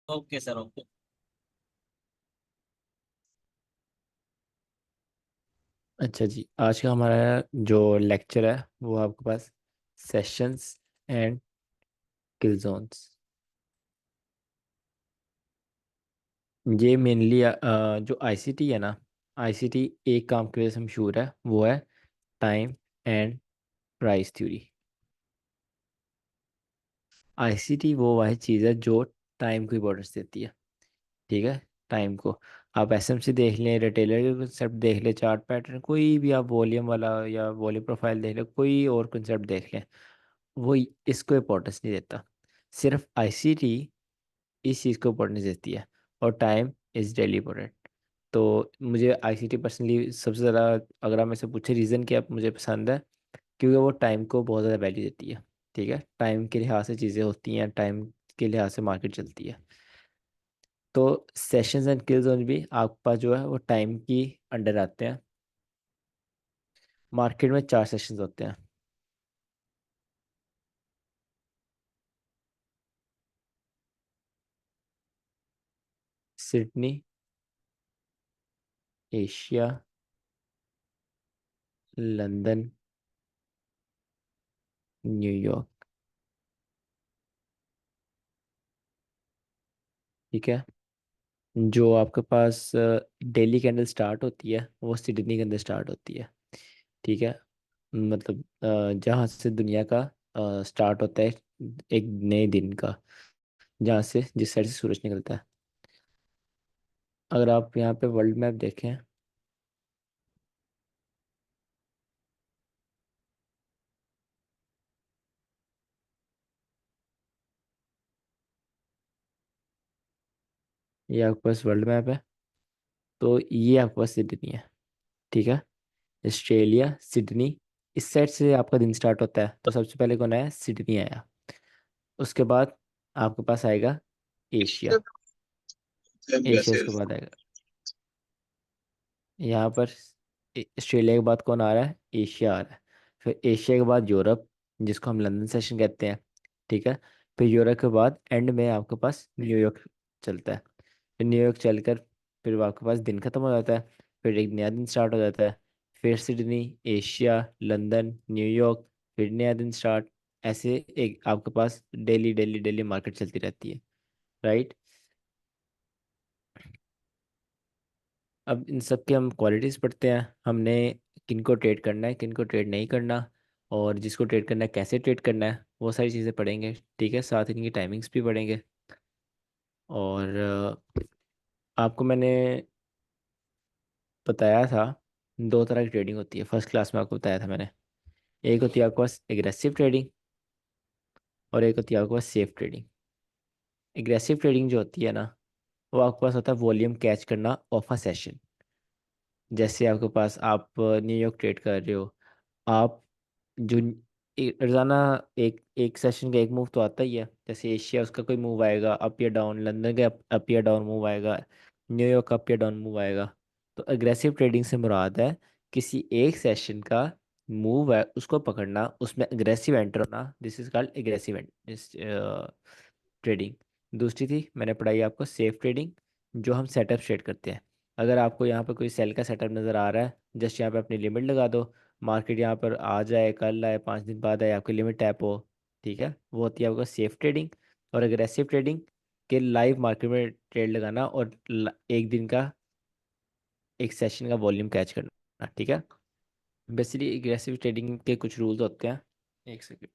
Okay sir, okay. अच्छा जी, आज का हमारा जो लेक्चर है वो आपके पास सेशंस एंड किल जोन्स। ये मेनली जो आईसीटी है ना, आईसीटी एक काम की वजह से मशहूर है, वो है time and price theory. ICT वो वाही चीज़ है जो टाइम को इम्पोर्टेंस देती है। ठीक है, टाइम को आप एसएमसी देख लें, रिटेलर के कंसेप्ट देख लें, चार्ट पैटर्न, कोई भी आप वॉल्यूम वाला या वॉल्यूम प्रोफाइल देख लें, कोई और कंसेप्ट देख लें, वो इसको इम्पोर्टेंस नहीं देता। सिर्फ आईसीटी इस चीज़ को इम्पोर्टेंस देती है, और टाइम इज़ डेली इम्पोर्टेंट। तो मुझे आईसीटी पर्सनली सबसे ज़्यादा, अगर आप मेरे से पूछे रीज़न क्या मुझे पसंद है, क्योंकि वो टाइम को बहुत ज़्यादा वैल्यू देती है। ठीक है, टाइम के लिहाज से चीज़ें होती हैं, टाइम के लिहाज से मार्केट चलती है। तो सेशंस एंड किल जोन भी आपके पास जो है वो टाइम की अंडर आते हैं। मार्केट में 4 सेशंस होते हैं। Sydney, Asia, London, New York. ठीक है, जो आपके पास डेली कैंडल स्टार्ट होती है वो सिडनी के अंदर स्टार्ट होती है। ठीक है, मतलब जहाँ से दुनिया का स्टार्ट होता है, एक नए दिन का, जहाँ से जिस साइड से सूरज निकलता है। अगर आप यहाँ पे वर्ल्ड मैप देखें, ये आपके पास वर्ल्ड मैप है, तो ये आपके पास सिडनी है। ठीक है, ऑस्ट्रेलिया, सिडनी, इस साइड से आपका दिन स्टार्ट होता है, तो सबसे पहले कौन आया? सिडनी आया। उसके बाद आपके पास आएगा एशिया। एशिया उसके बाद आएगा। यहाँ पर ऑस्ट्रेलिया के बाद कौन आ रहा है? एशिया आ रहा है। फिर एशिया के बाद यूरोप, जिसको हम लंदन सेशन कहते हैं। ठीक है, फिर यूरोप के बाद एंड में आपके पास न्यूयॉर्क चलता है। फिर न्यूयॉर्क चलकर फिर आपके पास दिन खत्म हो जाता है, फिर एक नया दिन स्टार्ट हो जाता है। फिर सिडनी, एशिया, लंदन, न्यूयॉर्क, फिर नया दिन स्टार्ट। ऐसे एक आपके पास डेली डेली डेली मार्केट चलती रहती है। राइट। अब इन सब की हम क्वालिटीज़ पढ़ते हैं, हमने किन को ट्रेड करना है, किन को ट्रेड नहीं करना, और जिसको ट्रेड करना है कैसे ट्रेड करना है, वो सारी चीज़ें पढ़ेंगे। ठीक है, साथ ही इनकी टाइमिंग्स भी पढ़ेंगे। और आपको मैंने बताया था, 2 तरह की ट्रेडिंग होती है, फर्स्ट क्लास में आपको बताया था मैंने। एक होती है आपके पास एग्रेसिव ट्रेडिंग, और एक होती है आपके पास सेफ ट्रेडिंग। एग्रेसिव ट्रेडिंग जो होती है ना, वो आपके पास होता है वॉल्यूम कैच करना ऑफ अ सेशन। जैसे आपके पास आप न्यूयॉर्क ट्रेड कर रहे हो, आप जो रोजाना एक एक सेशन का एक मूव तो आता ही है। जैसे एशिया, उसका कोई मूव आएगा अप या डाउन, लंदन का अप या डाउन मूव आएगा, न्यूयॉर्क का अप या डाउन मूव आएगा। तो अग्रेसिव ट्रेडिंग से मुराद है किसी एक सेशन का मूव है उसको पकड़ना, उसमें अग्रेसिव एंटर होना, this is called aggressive trading. दूसरी थी मैंने पढ़ाई आपको सेफ ट्रेडिंग, जो हम सेटअप ट्रेड करते हैं। अगर आपको यहाँ पर कोई सेल का सेटअप नज़र आ रहा है, जस्ट यहाँ पे अपनी लिमिट लगा दो, मार्केट यहाँ पर आ जाए, कल आए, 5 दिन बाद आए, आपकी लिमिट टैप हो। ठीक है, वो होती है आपका सेफ ट्रेडिंग। और अग्रेसिव ट्रेडिंग के लाइव मार्केट में ट्रेड लगाना, और एक दिन का एक सेशन का वॉल्यूम कैच करना। ठीक है, बेसिकली एग्रेसिव ट्रेडिंग के कुछ रूल्स होते हैं। एक सेकंड।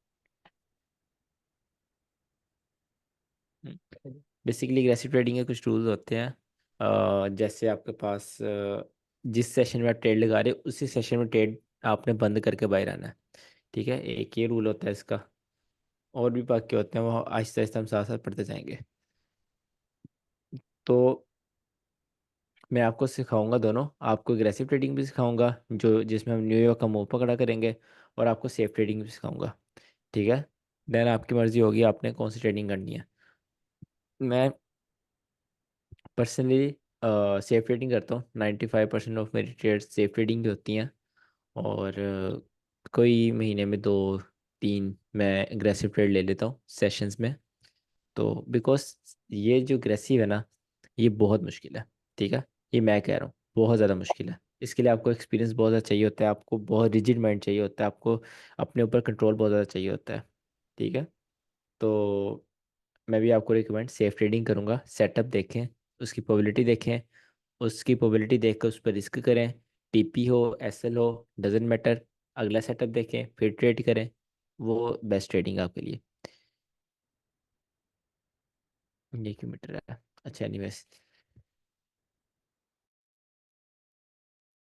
बेसिकली एग्रेसिव ट्रेडिंग के कुछ रूल्स होते हैं। जैसे आपके पास जिस सेशन में आप ट्रेड लगा रहे हो, उसी सेशन में ट्रेड आपने बंद करके बाहर आना है। ठीक है, एक ये रूल होता है इसका। और भी बाकी होते हैं, वो आहिस्ता आहिस्ता हम साथ साथ पढ़ते जाएंगे। तो मैं आपको सिखाऊंगा दोनों, आपको एग्रेसिव ट्रेडिंग भी सिखाऊंगा जो जिसमें हम न्यूयॉर्क का मुंह पकड़ा करेंगे, और आपको सेफ ट्रेडिंग भी सिखाऊंगा। ठीक है, देन आपकी मर्जी होगी आपने कौन सी ट्रेडिंग करनी है। मैं पर्सनली सेफ ट्रेडिंग करता हूँ, 95% ऑफ मेरी ट्रेड्स सेफ ट्रेडिंग की होती हैं। और कोई महीने में 2-3 मैं एग्रेसिव ट्रेड ले लेता हूँ सेशंस में। तो बिकॉज ये जो ग्रेसिव है ना, ये बहुत मुश्किल है। ठीक है, ये मैं कह रहा हूँ बहुत ज़्यादा मुश्किल है। इसके लिए आपको एक्सपीरियंस बहुत ज़्यादा चाहिए होता है, आपको बहुत रिजिड माइंड चाहिए होता है, आपको अपने ऊपर कंट्रोल बहुत ज़्यादा चाहिए होता है। ठीक है, तो मैं भी आपको रिकमेंड सेफ ट्रेडिंग करूँगा। सेटअप देखें, उसकी प्रोबेबिलिटी देखें, उसकी प्रोबेबिलिटी देख कर उस पर रिस्क करें। टीपी हो, एसएल हो, डजेंट मैटर। अगला सेटअप देखें फिर ट्रेड करें, वो बेस्ट ट्रेडिंग है आपके लिए। ये क्यों मीटर है? अच्छा, एनीवेज,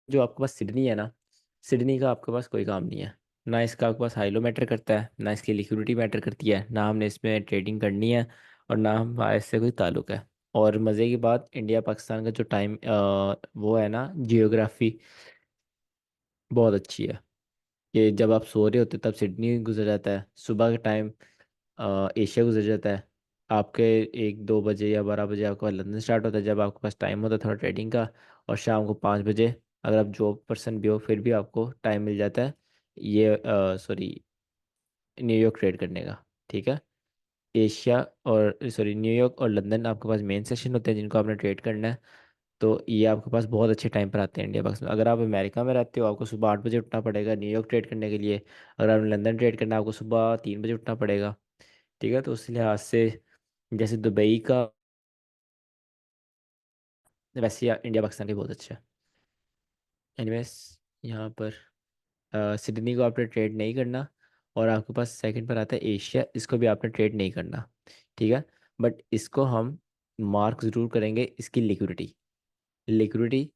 जो आपके पास सिडनी है ना, सिडनी का आपके पास कोई काम नहीं है। ना इसका आपके पास हाईलो मैटर करता है, ना इसकी लिक्विडिटी मैटर करती है, ना हमने इसमें ट्रेडिंग करनी है, और ना हमारा इससे कोई ताल्लुक है। और मज़े की बात, इंडिया पाकिस्तान का जो टाइम वो है ना, जियोग्राफी बहुत अच्छी है। कि जब आप सो रहे होते तब सिडनी गुजर जाता है, सुबह के टाइम एशिया गुजर जाता है। आपके 1-2 बजे या 12 बजे आपका लंदन स्टार्ट होता है, जब आपके पास टाइम होता है थोड़ा ट्रेडिंग का। और शाम को 5 बजे, अगर आप जॉब पर्सन भी हो फिर भी आपको टाइम मिल जाता है ये सॉरी न्यूयॉर्क ट्रेड करने का। ठीक है, एशिया और सॉरी न्यूयॉर्क और लंदन आपके पास मेन सेशन होते हैं जिनको आपने ट्रेड करना है। तो ये आपके पास बहुत अच्छे टाइम पर आते हैं इंडिया पाकिस्तान। अगर आप अमेरिका में रहते हो आपको सुबह 8 बजे उठना पड़ेगा न्यूयॉर्क ट्रेड करने के लिए। अगर आपने लंदन ट्रेड करना है आपको सुबह 3 बजे उठना पड़ेगा। ठीक है, तो उस लिहाज से जैसे दुबई का, वैसे इंडिया पाकिस्तान के बहुत अच्छा है। एनीवेज, यहाँ पर सिडनी को आपने ट्रेड नहीं करना। और आपके पास सेकंड पर आता है एशिया, इसको भी आपने ट्रेड नहीं करना। ठीक है, बट इसको हम मार्क ज़रूर करेंगे इसकी liquidity. Liquidity,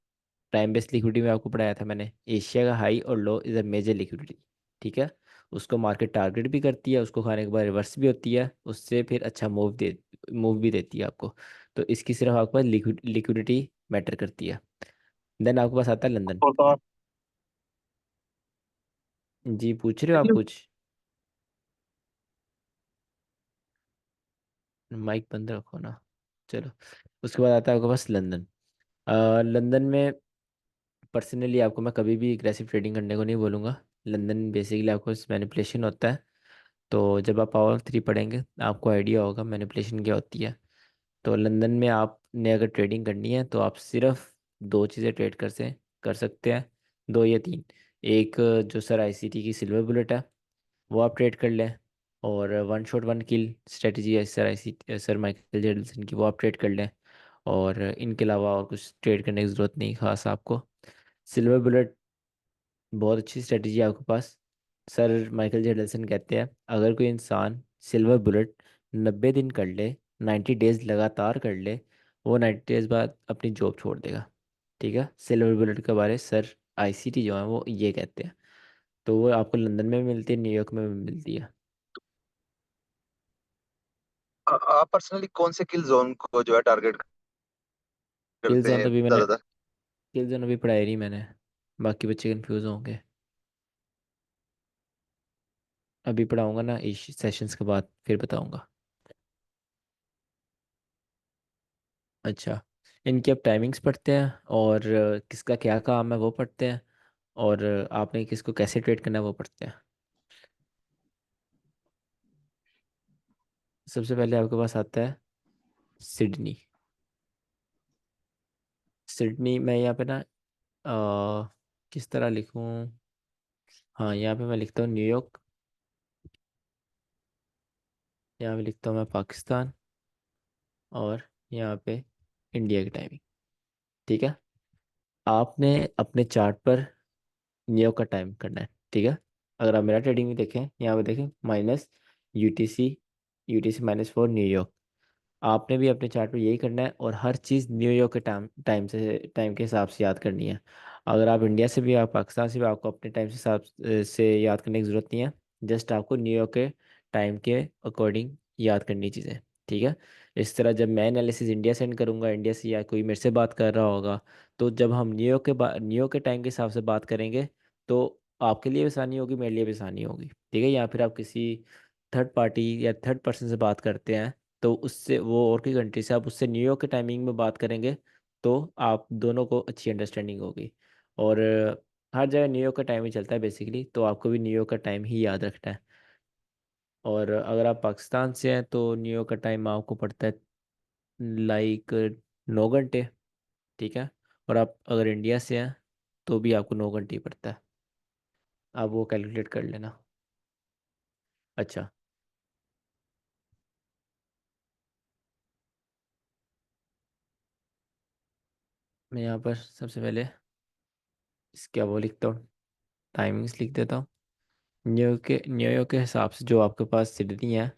time based liquidity में आपको पढ़ाया था मैंने, एशिया का हाई और लो इज़ अ मेजर लिक्विडिटी। ठीक है, उसको मार्केट टारगेट भी करती है, उसको खाने के बाद रिवर्स भी होती है, उससे फिर अच्छा मूव भी देती है आपको। तो इसकी सिर्फ आपके पास लिक्विडिटी मैटर करती है। देन आपके पास आता है लंदन। और तो जी, पूछ रहे हो आप कुछ? माइक बंद रखो ना। चलो, उसके बाद आता है आपके पास लंदन। लंदन में पर्सनली आपको मैं कभी भी एग्रेसिव ट्रेडिंग करने को नहीं बोलूँगा। लंदन बेसिकली आपको मैनिपुलेशन होता है। तो जब आप पावर 3 पढ़ेंगे आपको आइडिया होगा मैनिपुलेशन क्या होती है। तो लंदन में आपने अगर ट्रेडिंग करनी है तो आप सिर्फ दो चीज़ें ट्रेड कर सकते हैं, दो या तीन। एक जो सर आईसीटी की सिल्वर बुलेट है वो आप ट्रेड कर लें, और वन शॉट वन किल स्ट्रेटजी है सर माइकल जेडल्सन की, वो आप ट्रेड कर लें। और इनके अलावा और कुछ ट्रेड करने की ज़रूरत नहीं खास आपको। सिल्वर बुलेट बहुत अच्छी स्ट्रेटजी है आपके पास। सर माइकल जेडल्सन कहते हैं अगर कोई इंसान सिल्वर बुलेट 90 दिन कर ले, 90 डेज लगातार कर ले, वो 90 डेज बाद अपनी जॉब छोड़ देगा। ठीक है, सिल्वर बुलेट के बारे सर आईसीटी जो है वो ये कहते हैं। तो वो आपको लंदन में भी मिलती है, न्यूयॉर्क में भी मिलती है। आप पर्सनली कौन से किल जोन को जो है टारगेट किल करते जोन हैं तो भी मैंने, ज्यादातर? किल जोन अभी पढ़ाई नहीं मैंने, बाकी बच्चे कंफ्यूज होंगे। अभी पढ़ाऊंगा ना इस सेशंस के बाद फिर बताऊंगा। अच्छा, इनकी अब टाइमिंग्स पढ़ते हैं, और किसका क्या काम है वो पढ़ते हैं, और आपने किसको कैसे ट्रेड करना है वो पढ़ते हैं। सबसे पहले आपके पास आता है सिडनी। सिडनी मैं यहाँ पे ना किस तरह लिखूँ? हाँ, यहाँ पे मैं लिखता हूँ न्यूयॉर्क, यहाँ पे लिखता हूँ मैं पाकिस्तान, और यहाँ पे इंडिया की टाइमिंग। ठीक है, आपने अपने चार्ट पर न्यूयॉर्क का टाइम करना है। ठीक है, अगर आप मेरा ट्रेडिंग भी देखें यहाँ पे देखें माइनस यूटीसी, यूटीसी -4 न्यूयॉर्क। आपने भी अपने चार्ट पे यही करना है, और हर चीज़ न्यूयॉर्क के टाइम के हिसाब से याद करनी है। अगर आप इंडिया से भी, आप पाकिस्तान से भी, आपको अपने टाइम से हिसाब से याद करने की ज़रूरत नहीं है। जस्ट आपको न्यूयॉर्क के टाइम के अकॉर्डिंग याद करनी चीज़ें। ठीक है, इस तरह जब मैं एनालिसिस इंडिया सेंड करूंगा, इंडिया से या कोई मेरे से बात कर रहा होगा, तो जब हम न्यूयॉर्क के टाइम के हिसाब से बात करेंगे, तो आपके लिए भी आसानी होगी, मेरे लिए भी आसानी होगी। ठीक है, या फिर आप किसी थर्ड पार्टी या थर्ड पर्सन से बात करते हैं, तो उससे वो और की कंट्री से आप उससे न्यूयॉर्क के टाइमिंग में बात करेंगे, तो आप दोनों को अच्छी अंडरस्टैंडिंग होगी। और हर जगह न्यूयॉर्क का टाइम ही चलता है बेसिकली, तो आपको भी न्यूयॉर्क का टाइम ही याद रखना है। और अगर आप पाकिस्तान से हैं तो न्यूयॉर्क का टाइम आपको पड़ता है लाइक 9 घंटे। ठीक है। और आप अगर इंडिया से हैं तो भी आपको 9 घंटे ही पड़ता है। आप वो कैलकुलेट कर लेना। अच्छा। मैं यहाँ पर सबसे पहले क्या वो लिखता हूँ, टाइमिंग्स लिख देता हूँ। न्यूयॉर्क के हिसाब से जो आपके पास सिडनी है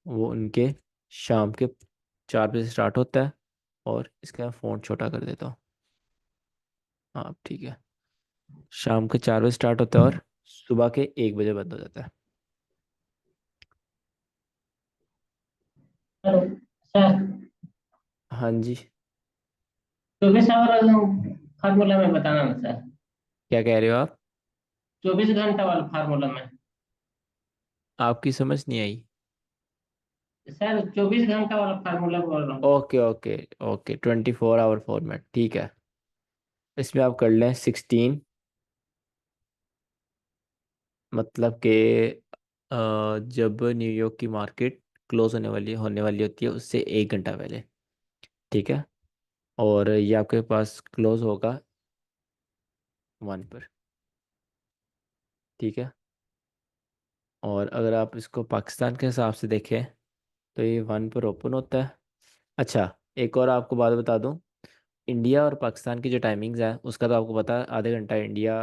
वो उनके शाम के 4 बजे स्टार्ट होता है। और इसका फ़ॉन्ट छोटा कर देता हूँ। हाँ ठीक है। शाम के 4 बजे स्टार्ट होता है और सुबह के 1 बजे बंद हो जाता है। Hello sir. हाँ जी। 24 आवर फार्मूला में बताना ना सर। क्या कह रहे हो आप? 24 घंटा वाला फार्मूला में। आपकी समझ नहीं आई। सर 24 घंटा वाला फार्मूला बोल रहा हूँ। Okay okay. Okay 24 hour format ठीक है। इसमें आप कर लें 16। मतलब कि जब न्यूयॉर्क की मार्केट क्लोज होने वाली होती है उससे 1 घंटा पहले। ठीक है। और ये आपके पास क्लोज होगा 1 पर। ठीक है। और अगर आप इसको पाकिस्तान के हिसाब से देखें तो ये 1 पर ओपन होता है। अच्छा, एक और आपको बात बता दूं। इंडिया और पाकिस्तान की जो टाइमिंग्स है उसका तो आपको पता है, आधे घंटा इंडिया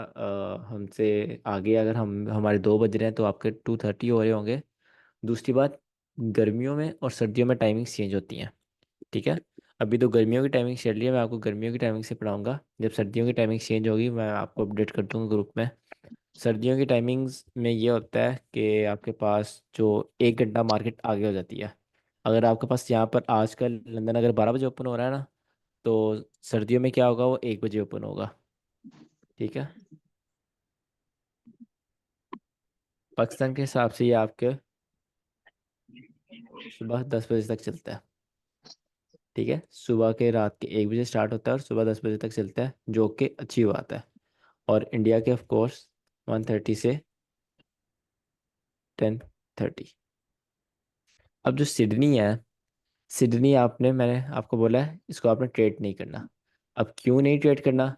हमसे आगे। अगर हम हमारे 2 बज रहे हैं तो आपके 2:30 हो रहे होंगे। दूसरी बात, गर्मियों में और सर्दियों में टाइमिंग्स चेंज होती हैं। ठीक है। अभी तो गर्मियों की टाइमिंग चल रही है, मैं आपको गर्मियों की टाइमिंग से पढ़ाऊंगा। जब सर्दियों की टाइमिंग चेंज होगी मैं आपको अपडेट कर दूंगा ग्रुप में। सर्दियों की टाइमिंग्स में ये होता है कि आपके पास जो 1 घंटा मार्केट आगे हो जाती है। अगर आपके पास यहाँ पर आजकल लंदन अगर 12 बजे ओपन हो रहा है ना, तो सर्दियों में क्या होगा, वो 1 बजे ओपन होगा। ठीक है। पाकिस्तान के हिसाब से ये आपके सुबह 10 बजे तक चलता है। ठीक है। सुबह के रात के 1 बजे स्टार्ट होता है और सुबह 10 बजे तक चलता है, जो कि अच्छी बात है। और इंडिया के ऑफ कोर्स 1:30 से 10:30। अब जो सिडनी है, सिडनी आपने मैंने आपको बोला है इसको आपने ट्रेड नहीं करना। अब क्यों नहीं ट्रेड करना?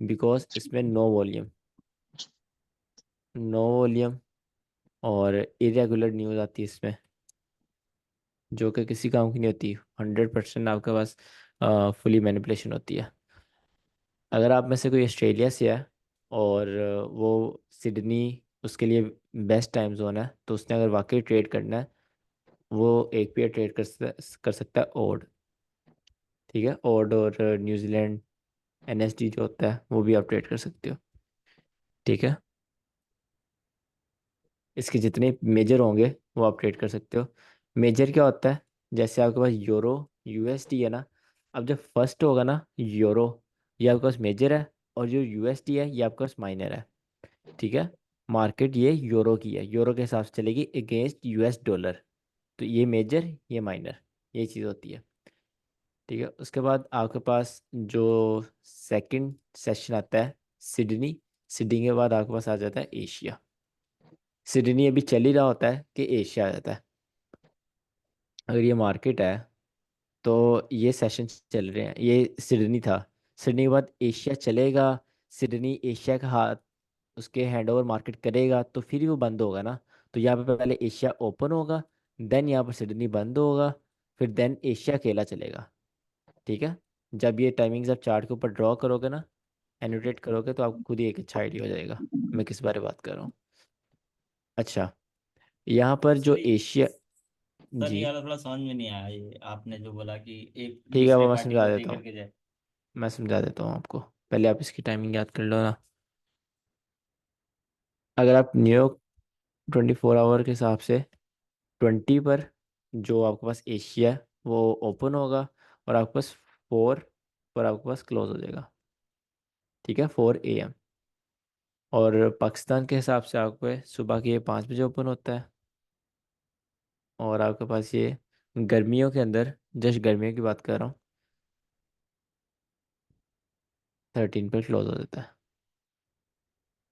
बिकॉज इसमें नो वॉल्यूम। नो वॉल्यूम और इरेगुलर न्यूज़ आती है इसमें, जो कि किसी काम की नहीं होती। 100% आपके पास फुली मैनिपुलेशन होती है। अगर आप में से कोई ऑस्ट्रेलिया से है और वो सिडनी उसके लिए बेस्ट टाइम जोन है, तो उसने अगर वाकई ट्रेड करना है वो एक पेयर ट्रेड कर सकता है ओड। ठीक है। ओड और न्यूजीलैंड एनएसडी जो होता है वो भी आप ट्रेड कर सकते हो। ठीक है। इसके जितने मेजर होंगे वो आप ट्रेड कर सकते हो। मेजर क्या होता है? जैसे आपके पास यूरो यूएसडी है ना, अब जब फर्स्ट होगा ना यूरो, ये आपके पास मेजर है। और जो यूएसडी है ये आपके पास माइनर है। ठीक है। मार्केट ये यूरो की है, यूरो के हिसाब से चलेगी अगेंस्ट यूएस डॉलर। तो ये मेजर ये माइनर, ये चीज़ होती है। ठीक है। उसके बाद आपके पास जो सेकंड सेशन आता है सिडनी। सिडनी के बाद आपके पास आ जाता है एशिया। सिडनी अभी चल ही रहा होता है कि एशिया आ जाता है। अगर ये मार्केट है तो ये सेशन चल रहे हैं, ये सिडनी था। सिडनी के बाद एशिया चलेगा। सिडनी एशिया का हाथ उसके हैंड ओवर मार्केट करेगा तो फिर ही वो बंद होगा ना। तो यहाँ पे पहले एशिया ओपन होगा, देन यहाँ पर सिडनी बंद होगा, फिर देन एशिया अकेला चलेगा। ठीक है। जब ये टाइमिंग्स आप चार्ट के ऊपर ड्रॉ करोगे ना, एनोटेट करोगे, तो आपको खुद ही एक अच्छा आइडिया हो जाएगा मैं किस बारे में बात कर रहा हूँ। अच्छा, यहाँ पर जो सर एशिया। सर जी ये वाला थोड़ा समझ में नहीं आया, ये आपने जो बोला कि एक ठीक है, दूसरे वो मैं पार्टी समझा को दे देता हूँ। करके जाए। मैं समझा देता हूँ आपको। पहले आप इसकी टाइमिंग याद कर लो ना। अगर आप न्यूयॉर्क 24 आवर के हिसाब से 20 पर जो आपके पास एशिया है वो ओपन होगा और आपके पास 4 पर आपके पास क्लोज हो जाएगा। ठीक है, 4 AM। और पाकिस्तान के हिसाब से आपको सुबह के 5 बजे ओपन होता है। और आपके पास ये गर्मियों के अंदर, जस्ट गर्मियों की बात कर रहा हूँ, 13 पर क्लोज हो जाता है।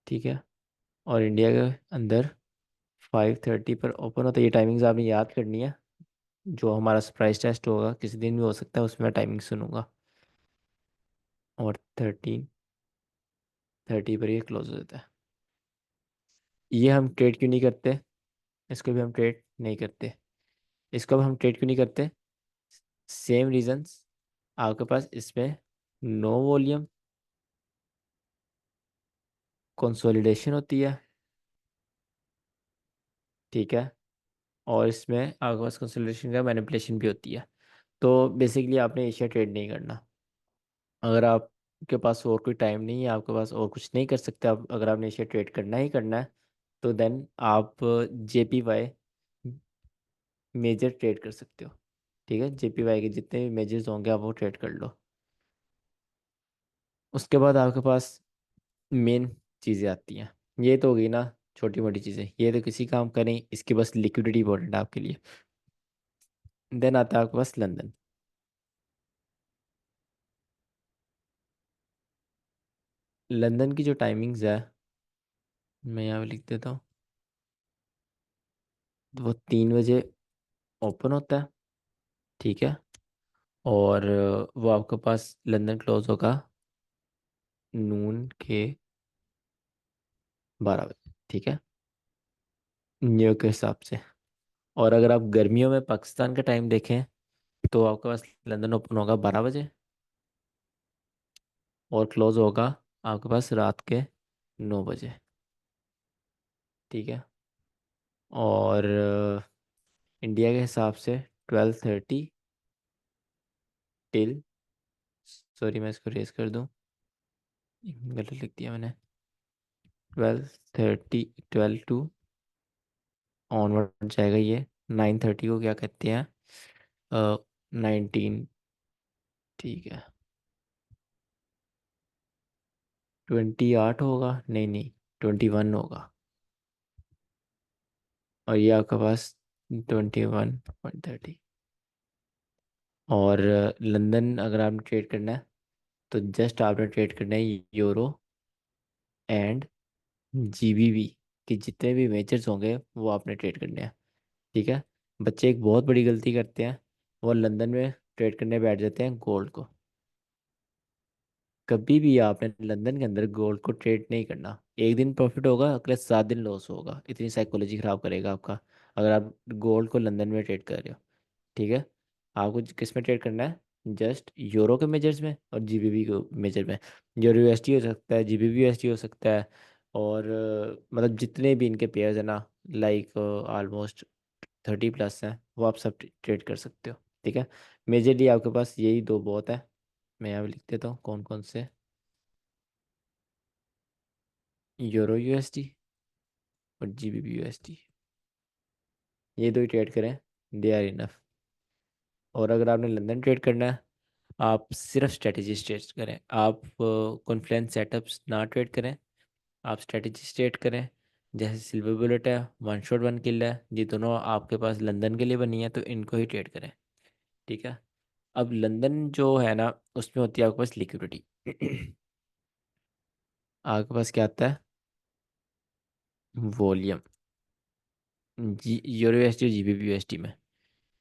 ठीक है। और इंडिया के अंदर 5:30 पर ओपन होता है। ये टाइमिंग्स आपने याद करनी है। जो हमारा सरप्राइज टेस्ट होगा किसी दिन भी हो सकता है, उसमें टाइमिंग सुनूंगा। और 13:30 पर ये क्लोज हो जाता है। ये हम ट्रेड क्यों नहीं करते? इसको भी हम ट्रेड नहीं करते। इसको भी हम ट्रेड क्यों नहीं करते? Same reasons. आपके पास इसमें नो वॉल्यूम कंसोलिडेशन होती है, ठीक है, और इसमें आपके पास कंसोलिडेशन का मैनिपुलेशन भी होती है। तो बेसिकली आपने एशिया ट्रेड नहीं करना। अगर आपके पास और कोई टाइम नहीं है, आपके पास और कुछ नहीं कर सकते आप, अगर आपने एशिया ट्रेड करना ही करना है, तो देन आप JPY मेजर ट्रेड कर सकते हो। ठीक है, JPY के जितने भी मेजर्स होंगे आप वो ट्रेड कर लो। उसके बाद आपके पास मेन चीज़ें आती हैं। ये तो हो गई ना छोटी मोटी चीज़ें, ये तो किसी काम का नहीं, इसकी बस लिक्विडिटी इंपॉर्टेंट है आपके लिए। देन आता है आपके पास लंदन। लंदन की जो टाइमिंग्स है मैं यहाँ पे लिख देता हूँ। तो वो 3 बजे ओपन होता है, ठीक है, और वो आपके पास लंदन क्लोज होगा नून के 12 बजे, ठीक है, न्यूयॉर्क के हिसाब से। और अगर आप गर्मियों में पाकिस्तान का टाइम देखें तो आपके पास लंदन ओपन होगा 12 बजे और क्लोज होगा आपके पास रात के 9 बजे, ठीक है। और इंडिया के हिसाब से 12:30 टिल, सॉरी मैं इसको रेस कर दूँ, गलत लिख दिया मैंने। 12:30, 12 टू ऑनवर्ड जाएगा ये। 9:30 को क्या कहते हैं? 19, ठीक है। 28 होगा, नहीं नहीं, 21 होगा। और ये आपके पास 21:30। और लंदन अगर आपने ट्रेड करना है तो जस्ट आपने ट्रेड करना है यूरो एंड GBP के जितने भी मेजर्स होंगे वो आपने ट्रेड करने हैं, ठीक है। बच्चे एक बहुत बड़ी गलती करते हैं, वो लंदन में ट्रेड करने बैठ जाते हैं गोल्ड को। कभी भी आपने लंदन के अंदर गोल्ड को ट्रेड नहीं करना। एक दिन प्रॉफिट होगा, अगले 7 दिन लॉस होगा। इतनी साइकोलॉजी खराब करेगा आपका अगर आप गोल्ड को लंदन में ट्रेड कर रहे हो, ठीक है। आपको किस में ट्रेड करना है? जस्ट यूरो के मेजर्स में और GBP के मेजर में। यूरो USD हो सकता है, GBP USD हो सकता है, और मतलब जितने भी इनके पेयर्स हैं ना, लाइक ऑलमोस्ट 30+ हैं, वो आप सब ट्रेड कर सकते हो, ठीक है। मेजरली आपके पास यही दो बहुत है। मैं यहाँ पे लिख देता हूँ कौन कौन से। यूरो USD और GBP USD, ये दो ही ट्रेड करें, दे आर इनफ। और अगर आपने लंदन ट्रेड करना है, आप सिर्फ स्ट्रेटजी ट्रेड करें। आप कॉन्फ्लुएंस सेटअप्स ना ट्रेड करें, आप स्ट्रेटजी ट्रेड करें। जैसे सिल्वर बुलेट है, वन शॉट वन किल है, ये दोनों आपके पास लंदन के लिए बनी है, तो इनको ही ट्रेड करें, ठीक है। अब लंदन जो है ना, उसमें होती है आपके पास लिक्विडिटी। आपके पास क्या आता है? वॉल्यूम, जी यूरो USD और GBP USD में,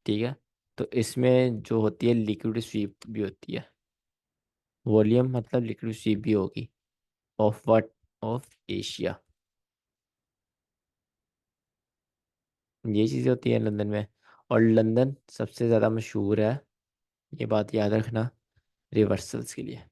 ठीक है। तो इसमें जो होती है लिक्विड स्वीप भी होती है। वॉल्यूम मतलब लिक्विड स्वीप भी होगी। Of what? Of Asia. ये चीज़ें होती है लंदन में। और लंदन सबसे ज़्यादा मशहूर है, ये बात याद रखना, रिवर्सल्स के लिए,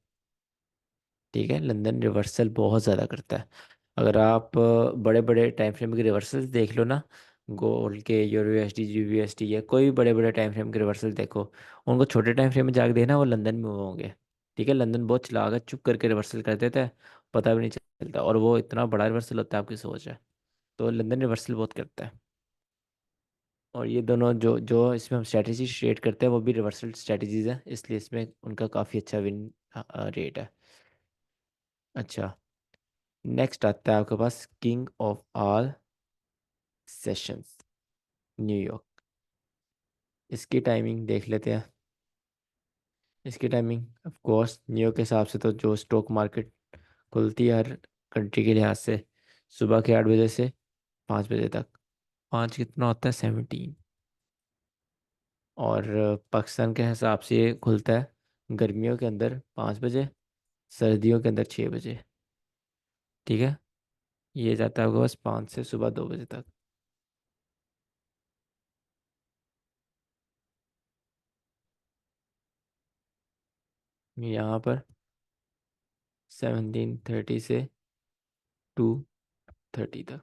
ठीक है। लंदन रिवर्सल बहुत ज़्यादा करता है। अगर आप बड़े बड़े टाइम फ्रेम के रिवर्सल्स देख लो ना, गोल्ड के, यूरो USD, GBP USD, या कोई भी बड़े बड़े टाइम फ्रेम के रिवर्सल देखो, उनको छोटे टाइम फ्रेम में जाके देखना, वो लंदन में हुए होंगे, ठीक है। लंदन बहुत चलाक है, चुप करके रिवर्सल कर देता है, पता भी नहीं चलता, और वो इतना बड़ा रिवर्सल होता है आपकी सोच है। तो लंदन रिवर्सल बहुत करता है। और ये दोनों जो जो इसमें हम स्ट्रेटजी शेड करते हैं वो भी रिवर्सल स्ट्रेटजीज है, इसलिए इसमें उनका काफ़ी अच्छा विन रेट है। अच्छा, नेक्स्ट आता है आपके पास king of all sessions, New York. इसकी टाइमिंग देख लेते हैं। इसकी टाइमिंग ऑफ कोर्स न्यूयॉर्क के हिसाब से तो जो स्टॉक मार्केट खुलती है हर कंट्री के लिहाज से, सुबह के 8 बजे से 5 बजे तक, 5 कितना होता है? 17। और पाकिस्तान के हिसाब से ये खुलता है गर्मियों के अंदर 5 बजे, सर्दियों के अंदर 6 बजे। ठीक है, ये जाता है आपके पास 5 से सुबह 2 बजे तक। यहाँ पर 17:30 से 2:30 तक।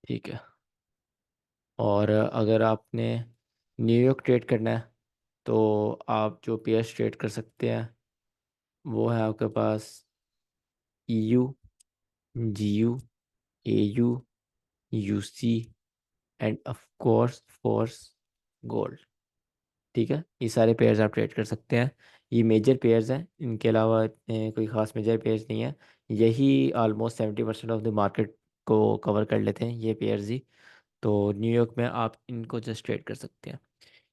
ठीक है। और अगर आपने न्यूयॉर्क ट्रेड करना है तो आप जो पेयर्स ट्रेड कर सकते हैं वो है आपके पास EU, GU, AU, UC end of course force gold. ठीक है, ये सारे पेयर्स आप ट्रेड कर सकते हैं। ये मेजर पेयर्स हैं, इनके अलावा इतने कोई ख़ास मेजर पेयर्स नहीं है। यही ऑलमोस्ट 70% ऑफ द मार्केट को कवर कर लेते हैं ये पेयर्स ही। तो न्यूयॉर्क में आप इनको जस्ट ट्रेड कर सकते हैं।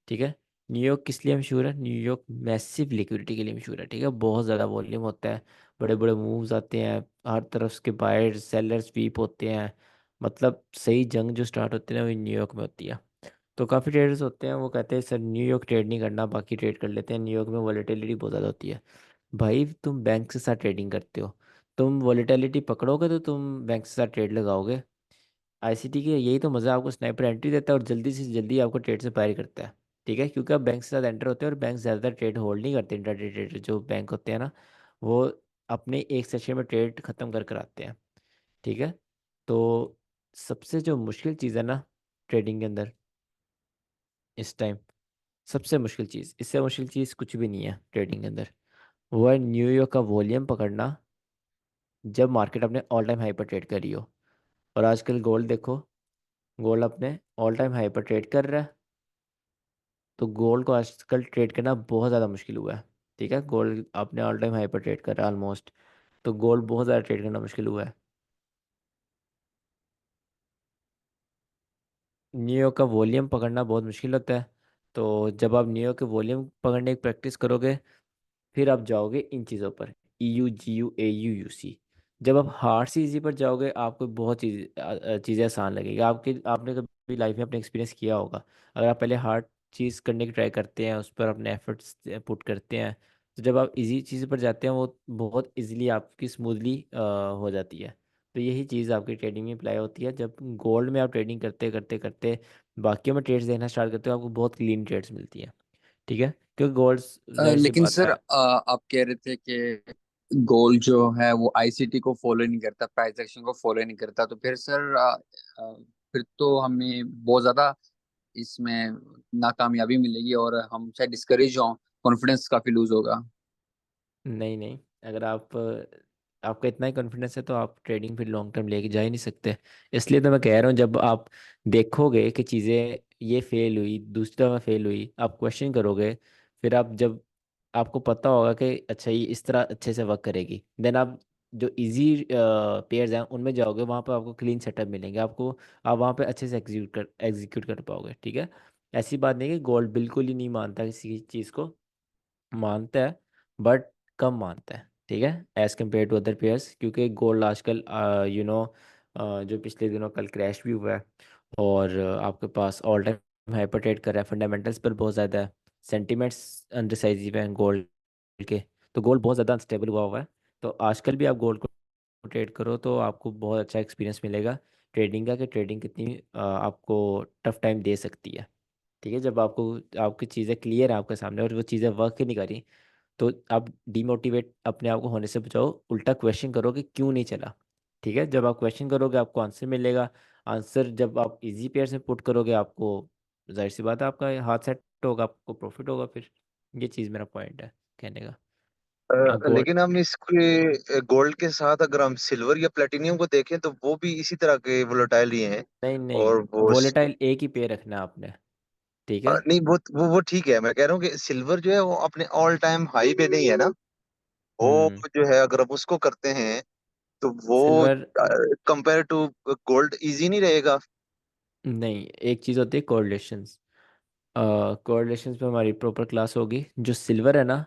ठीक है। न्यूयॉर्क किस लिए मशहूर है? न्यूयॉर्क मैसिव लिक्विडिटी के लिए मशहूर है। ठीक है, बहुत ज़्यादा वॉल्यूम होता है, बड़े बड़े मूव्स आते हैं, हर तरफ के बायर्स सेलर्स स्वीप होते हैं। मतलब सही जंग जो स्टार्ट होती है ना वो न्यूयॉर्क में होती है। तो काफ़ी ट्रेडर्स होते हैं वो कहते हैं सर न्यूयॉर्क ट्रेड नहीं करना, बाकी ट्रेड कर लेते हैं, न्यूयॉर्क में वॉलेटिलिटी बहुत ज़्यादा होती है। भाई तुम बैंक के साथ ट्रेडिंग करते हो, तुम वॉलेटिलिटी पकड़ोगे तो तुम बैंक के साथ ट्रेड लगाओगे। आईसीटी के यही तो मज़ा, आपको स्नाइपर एंट्री देता है और जल्दी से जल्दी आपको ट्रेड से फायर करता है। ठीक है, क्योंकि आप बैंक के साथ एंटर होते हैं और बैंक ज़्यादातर ट्रेड होल्ड नहीं करते। इंट्राडे ट्रेडर जो बैंक होते हैं ना वो अपने एक सेशन में ट्रेड ख़त्म कर कर आते हैं। ठीक है। तो सबसे जो मुश्किल चीज़ है ना ट्रेडिंग के अंदर इस टाइम, सबसे मुश्किल चीज़, इससे मुश्किल चीज़ कुछ भी नहीं है ट्रेडिंग के अंदर, वो है न्यूयॉर्क का वॉल्यूम पकड़ना जब मार्केट अपने ऑल टाइम हाई पर ट्रेड कर रही हो। और आजकल गोल्ड देखो, गोल्ड अपने ऑल टाइम हाई पर ट्रेड कर रहा है। तो गोल्ड को आजकल ट्रेड करना बहुत ज़्यादा मुश्किल हुआ है। ठीक है, गोल्ड अपने ऑल टाइम हाई पर ट्रेड कर रहा है ऑलमोस्ट। तो गोल्ड बहुत ज़्यादा ट्रेड करना मुश्किल हुआ है। न्यूयॉर्क का वॉल्यूम पकड़ना बहुत मुश्किल होता है। तो जब आप न्यूयॉर्क के वॉल्यूम पकड़ने की प्रैक्टिस करोगे फिर आप जाओगे इन चीज़ों पर, EU, GU, AU, UC। जब आप हार्ड सी इजी पर जाओगे आपको बहुत चीज़ें आसान लगेगी। आपने कभी लाइफ में अपने एक्सपीरियंस किया होगा, अगर आप पहले हार्ड चीज़ करने की ट्राई करते हैं, उस पर अपने एफर्ट्स पुट करते हैं, तो जब आप इजी चीज़ पर जाते हैं वो बहुत इजीली आपकी स्मूथली हो जाती है। तो यही चीज़ आपकी ट्रेडिंग में अप्लाई होती है। जब गोल्ड में आप ट्रेडिंग करते करते करते बाकियों में ट्रेड्स देखना स्टार्ट करते हो आपको बहुत क्लीन ट्रेड्स मिलती हैं। ठीक है, क्योंकि गोल्ड जाहिर सी लेकिन बात सर है। आप कह रहे थे कि गोल्ड जो है वो आईसीटी को फॉलो नहीं करता, प्राइस एक्शन को फॉलो नहीं करता, तो फिर सर फिर तो हमें बहुत ज्यादा इसमें नाकामयाबी मिलेगी और हम शायद डिस्करेज हों, कॉन्फिडेंस काफी लूज होगा। नहीं नहीं, अगर आपका इतना ही कॉन्फिडेंस है तो आप ट्रेडिंग फिर लॉन्ग टर्म लेके जा ही नहीं सकते। इसलिए तो मैं कह रहा हूँ जब आप देखोगे कि चीज़ें ये फेल हुई, दूसरी दफ़ा फेल हुई, आप क्वेश्चन करोगे। फिर आप जब आपको पता होगा कि अच्छा ये इस तरह अच्छे से वर्क करेगी, देन आप जो इजी पेयर्स हैं उनमें जाओगे, वहाँ पर आपको क्लीन सेटअप मिलेंगे आपको। आप वहाँ पे अच्छे से एग्जीक्यूट कर पाओगे। ठीक है, ऐसी बात नहीं कि गोल्ड बिल्कुल ही नहीं मानता किसी चीज़ को, मानता है बट कम मानता है। ठीक है, as compare to other pairs, क्योंकि गोल्ड आजकल जो पिछले दिनों कल क्रैश भी हुआ है और आपके पास ऑल टाइम हाइपर ट्रेड कर रहा है, फंडामेंटल्स पर बहुत ज़्यादा है, सेंटीमेंट्स अनडिसाइसिव हैं गोल्ड के। तो गोल्ड बहुत ज़्यादा अनस्टेबल हुआ है। तो आजकल भी आप गोल्ड को ट्रेड करो तो आपको बहुत अच्छा एक्सपीरियंस मिलेगा ट्रेडिंग का, कि ट्रेडिंग कितनी आपको टफ टाइम दे सकती है। ठीक है, जब आपको आपकी चीज़ें क्लियर है आपके सामने और वो चीज़ें वर्क ही नहीं करी तो आप डीमोटिवेट अपने आप को होने से बचाओ, उल्टा क्वेश्चन करो कि क्यों नहीं चला। ठीक है, जब आप क्वेश्चन करोगे आपको आंसर मिलेगा। आंसर जब आप इजी पेयर से पुट करोगे आपको जाहिर सी बात है आपका हाथ सेट होगा, आपको प्रॉफिट होगा फिर। ये चीज़ मेरा पॉइंट है कहने का। गोल्ड, लेकिन हम इसके गोल्ड के साथ अगर हम सिल्वर या प्लेटिनियम को देखें तो वो भी इसी तरह के वोलेटाइल ही हैं। नहीं नहीं, और वो वोलेटाइल एक ही पेयर रखना है आपने। ठीक है। नहीं, वो ठीक है। मैं कह रहा हूँ कि सिल्वर जो है वो अपने ऑल टाइम हाई पे नहीं है ना। वो हम्म। जो है अगर हम उसको करते हैं तो वो silver, compare to gold easy नहीं रहेगा। नहीं, एक चीज़ होती है कोरिलेशंस। कोरिलेशंस पे हमारी प्रॉपर क्लास होगी। जो सिल्वर है ना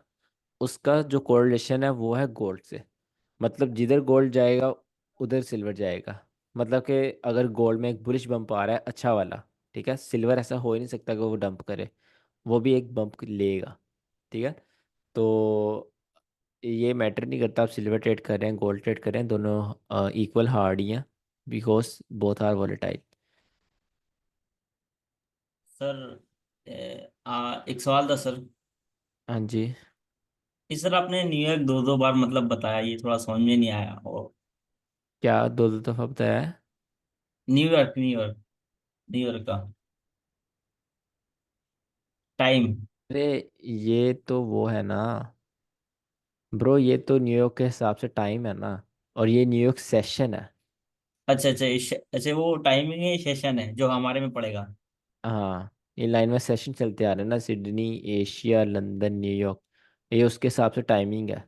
उसका जो कोरिलेशन है वो है गोल्ड से। मतलब जिधर गोल्ड जाएगा उधर सिल्वर जाएगा। मतलब कि अगर गोल्ड में एक बुलिश बम्प आ रहा है अच्छा वाला, ठीक है, सिल्वर ऐसा हो ही नहीं सकता कि वो डंप करे, वो भी एक बम्प लेगा। ठीक है। तो ये मैटर नहीं करता आप सिल्वर ट्रेड कर रहे हैं गोल्ड ट्रेड कर रहे हैं, दोनों इक्वल हार्ड ही हैं, because both are volatile. Sir एक सवाल था सर। हाँ जी। इस सर आपने न्यूयॉर्क दो दो बार मतलब बताया, ये थोड़ा समझ में नहीं आया। और क्या दो दो दफा बताया है? न्यूयॉर्क न्यूयॉर्क न्यूयॉर्क का टाइम। अरे ये तो वो है ना ब्रो, ये तो न्यूयॉर्क के हिसाब से टाइम है ना, और ये न्यूयॉर्क सेशन है। अच्छा अच्छा अच्छा, वो टाइमिंग है, सेशन है जो हमारे में पड़ेगा। हाँ, ये लाइन में सेशन चलते आ रहे हैं ना, सिडनी, एशिया, लंदन, न्यूयॉर्क, ये उसके हिसाब से टाइमिंग है।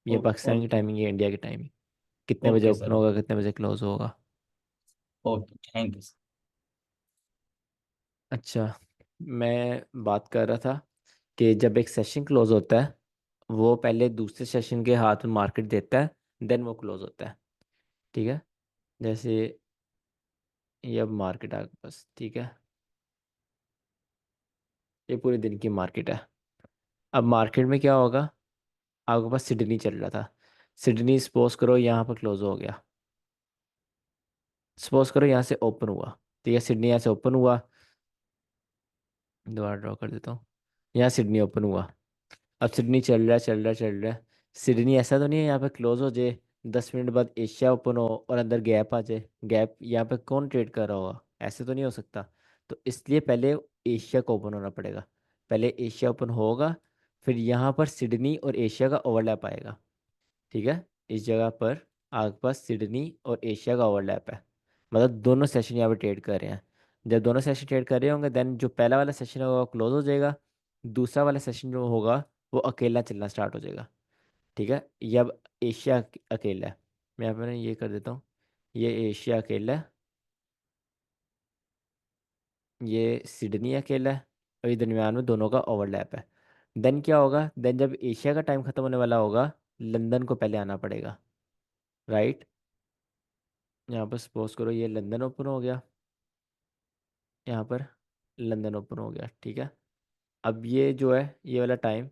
ये पाकिस्तान की ओके टाइमिंग है, इंडिया की टाइमिंग, कितने बजे ओके ओपन सर। होगा कितने बजे क्लोज होगा। Okay thank you. अच्छा, मैं बात कर रहा था कि जब एक सेशन क्लोज होता है, वो पहले दूसरे सेशन के हाथ में मार्केट देता है, देन वो क्लोज होता है। ठीक है। जैसे ये अब मार्केट आ गई बस, ठीक है, ये पूरे दिन की मार्केट है। अब मार्केट में क्या होगा, आपके पास सिडनी चल रहा था, सिडनी सपोज करो यहाँ पर क्लोज हो गया, सपोज करो यहाँ से ओपन हुआ, ठीक है, सिडनी यहाँ से ओपन हुआ, दोबारा ड्रॉ कर देता हूँ, यहाँ सिडनी ओपन हुआ। अब सिडनी चल रहा है चल रहा है चल रहा है, सिडनी ऐसा तो नहीं है यहाँ पे क्लोज हो जाए, 10 मिनट बाद एशिया ओपन हो और अंदर गैप आ जाए, गैप यहाँ पे कौन ट्रेड कर रहा होगा, ऐसे तो नहीं हो सकता। तो इसलिए पहले एशिया को ओपन होना पड़ेगा, पहले एशिया ओपन होगा, फिर यहाँ पर सिडनी और एशिया का ओवरलैप आएगा। ठीक है। इस जगह पर आपके पास सिडनी और एशिया का ओवरलैप है, मतलब दोनों सेशन यहाँ पे ट्रेड कर रहे हैं। जब दोनों सेशन ट्रेड कर रहे होंगे, देन जो पहला वाला सेशन होगा वो क्लोज हो जाएगा, दूसरा वाला सेशन जो होगा वो अकेला चलना स्टार्ट हो जाएगा। ठीक है। ये अब एशिया अकेला है, मैं यहाँ पर ये कर देता हूँ, ये एशिया अकेला है, ये सिडनी अकेला है, और ये दरमियान में दोनों का ओवरलैप है। देन क्या होगा, देन जब एशिया का टाइम खत्म होने वाला होगा, लंदन को पहले आना पड़ेगा, राइट। यहाँ पर सपोज करो ये लंदन ओपन हो गया, यहाँ पर लंदन ओपन हो गया, ठीक है। अब ये जो है ये वाला टाइम,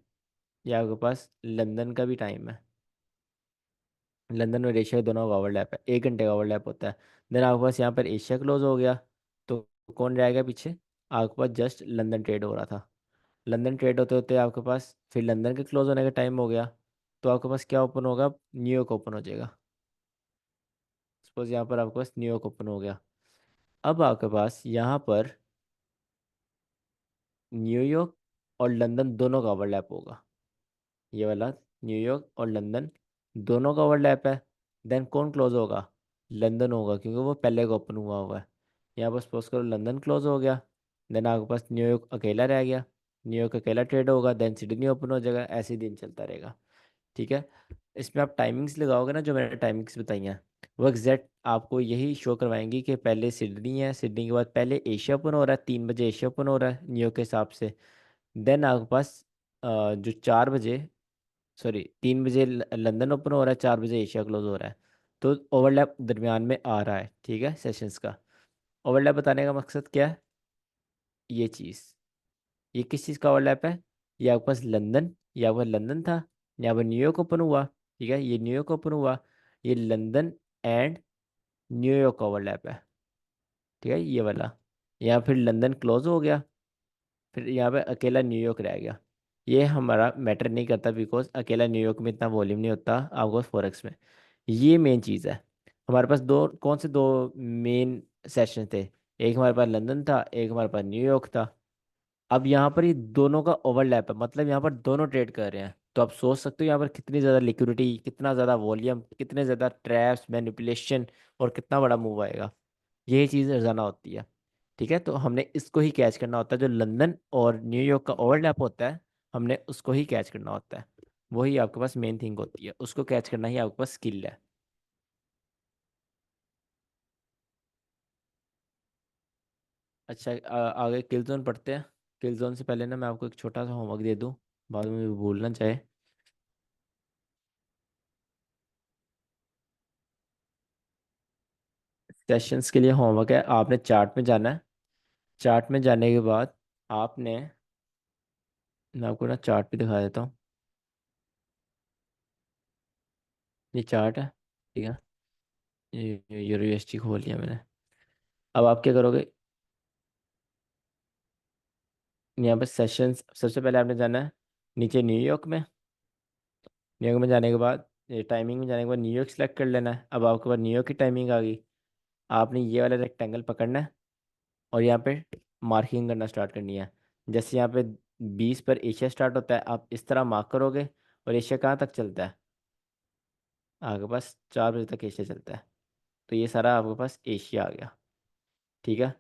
ये आपके पास लंदन का भी टाइम है, लंदन और एशिया दोनों का ओवरलैप है, 1 घंटे का ओवरलैप होता है। देन आपके पास यहाँ पर एशिया क्लोज हो गया, तो कौन रहेगा पीछे, आपके पास जस्ट लंदन ट्रेड हो रहा था, लंदन ट्रेड होते होते आपके पास फिर लंदन के क्लोज होने का टाइम हो गया, तो आपके पास क्या ओपन होगा, न्यूयॉर्क ओपन हो जाएगा। सपोज यहाँ पर आपके पास न्यूयॉर्क ओपन हो गया, अब आपके पास यहाँ पर न्यूयॉर्क और लंदन दोनों का ओवरलैप होगा, ये वाला न्यूयॉर्क और लंदन दोनों का ओवरलैप है। देन कौन क्लोज होगा, लंदन होगा, क्योंकि वो पहले का ओपन हुआ हुआ है। यहाँ पर सपोज करो लंदन क्लोज हो गया, देन आपके पास न्यूयॉर्क अकेला रह गया, न्यूयॉर्क अकेला ट्रेड होगा, देन सिडनी ओपन हो जाएगा, ऐसे ही दिन चलता रहेगा। ठीक है। इसमें आप टाइमिंग्स लगाओगे ना, जो मैंने टाइमिंग्स बताई हैं, वो एग्जैक्ट आपको यही शो करवाएंगी कि पहले सिडनी है, सिडनी के बाद पहले एशिया ओपन हो रहा है, 3 बजे एशिया ओपन हो रहा है न्यूयॉर्क के हिसाब से। देन आपके पास जो 4 बजे, सॉरी 3 बजे लंदन ओपन हो रहा है, 4 बजे एशिया क्लोज हो रहा है, तो ओवरलैप दरमियान में आ रहा है, ठीक है, सेशंस का। ओवरलैप बताने का मकसद क्या है, ये चीज़, ये किस चीज़ का ओवरलैप है, ये आपके पास लंदन, ये आपका लंदन था, यहाँ पर न्यूयॉर्क ओपन हुआ, ठीक है, ये न्यूयॉर्क ओपन हुआ, ये लंदन एंड न्यूयॉर्क का ओवरलैप है, ठीक है, ये वाला। यहाँ फिर लंदन क्लोज हो गया, फिर यहाँ पे अकेला न्यूयॉर्क रह गया। ये हमारा मैटर नहीं करता, बिकॉज अकेला न्यूयॉर्क में इतना वॉल्यूम नहीं होता आपको फॉरेक्स में। ये मेन चीज़ है। हमारे पास दो कौन से दो मेन सेशन थे, एक हमारे पास लंदन था, एक हमारे पास न्यूयॉर्क था। अब यहाँ पर ये दोनों का ओवरलैप है, मतलब यहाँ पर दोनों ट्रेड कर रहे हैं, तो आप सोच सकते हो यहाँ पर कितनी ज़्यादा लिक्विडिटी, कितना ज़्यादा वॉल्यूम, कितने ज़्यादा ट्रैप्स, मैनिपुलेशन, और कितना बड़ा मूव आएगा। यही चीज़ रोजाना होती है। ठीक है। तो हमने इसको ही कैच करना होता है, जो लंदन और न्यूयॉर्क का ओवरलैप होता है, हमने उसको ही कैच करना होता है। वही आपके पास मेन थिंग होती है, उसको कैच करना ही आपके पास स्किल है। अच्छा, आगे किल जोन पढ़ते हैं। किल जोन से पहले ना मैं आपको एक छोटा सा होमवर्क दे दूँ, बाद में भूलना चाहे। सेशंस के लिए होमवर्क है, आपने चार्ट में जाना है। चार्ट में जाने के बाद आपने, मैं आपको ना चार्ट भी दिखा देता हूँ। ये चार्ट है, ठीक है। ये यूनिवर्सिटी खोल लिया मैंने। अब आप क्या करोगे, यहाँ पर सेशंस सबसे पहले आपने जाना है नीचे न्यूयॉर्क में। न्यूयॉर्क में जाने के बाद, ये टाइमिंग में जाने के बाद न्यूयॉर्क सेलेक्ट कर लेना है। अब आपके पास न्यूयॉर्क की टाइमिंग आ गई। आपने ये वाला रेक्टेंगल पकड़ना है और यहाँ पे मार्किंग करना स्टार्ट करनी है। जैसे यहाँ पे 20 पर एशिया स्टार्ट होता है, आप इस तरह मार्क करोगे। और एशिया कहाँ तक चलता है, आपके पास 4 बजे तक एशिया चलता है। तो ये सारा आपके पास एशिया आ गया, ठीक है।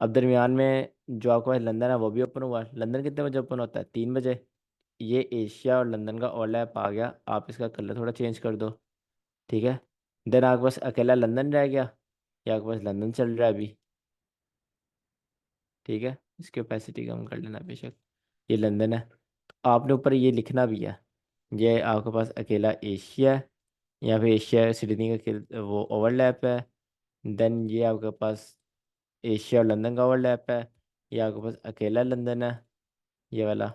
अब दरमियान में जो आपके पास लंदन है वो भी ओपन हुआ है। लंदन कितने बजे ओपन होता है, 3 बजे। ये एशिया और लंदन का ओवरलैप आ गया। आप इसका कलर थोड़ा चेंज कर दो, ठीक है। देन आपके पास अकेला लंदन रह गया। या आपके पास लंदन चल रहा है अभी, ठीक है। इसकी कैपेसिटी कम कर लेना बेशक। ये लंदन है। तो आपने ऊपर ये लिखना भी है, ये आपके पास अकेला एशिया है। यहाँ पे एशिया सिडनी का वो ओवरलैप है। देन ये आपके पास एशिया और लंदन का ओवरलैप है। ये आपके पास अकेला लंदन है, ये वाला।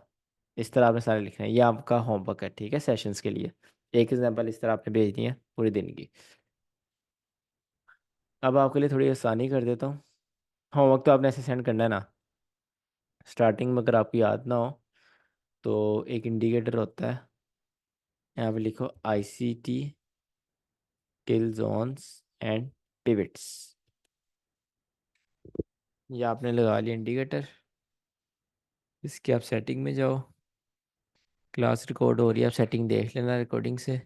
इस तरह आपने सारे लिखना है। ये आपका होमवर्क है, ठीक है, सेशंस के लिए। एक एग्जांपल इस तरह आपने भेजनी है पूरे दिन की। अब आपके लिए थोड़ी आसानी कर देता हूँ। होमवर्क तो आपने ऐसे सेंड करना है ना। स्टार्टिंग में अगर आपको याद ना हो तो एक इंडिकेटर होता है, यहाँ पे लिखो ICT kill zones and pivots. ये आपने लगा लिया इंडिकेटर। इसकी आप सेटिंग में जाओ। क्लास रिकॉर्ड हो रही है, आप सेटिंग देख लेना रिकॉर्डिंग से।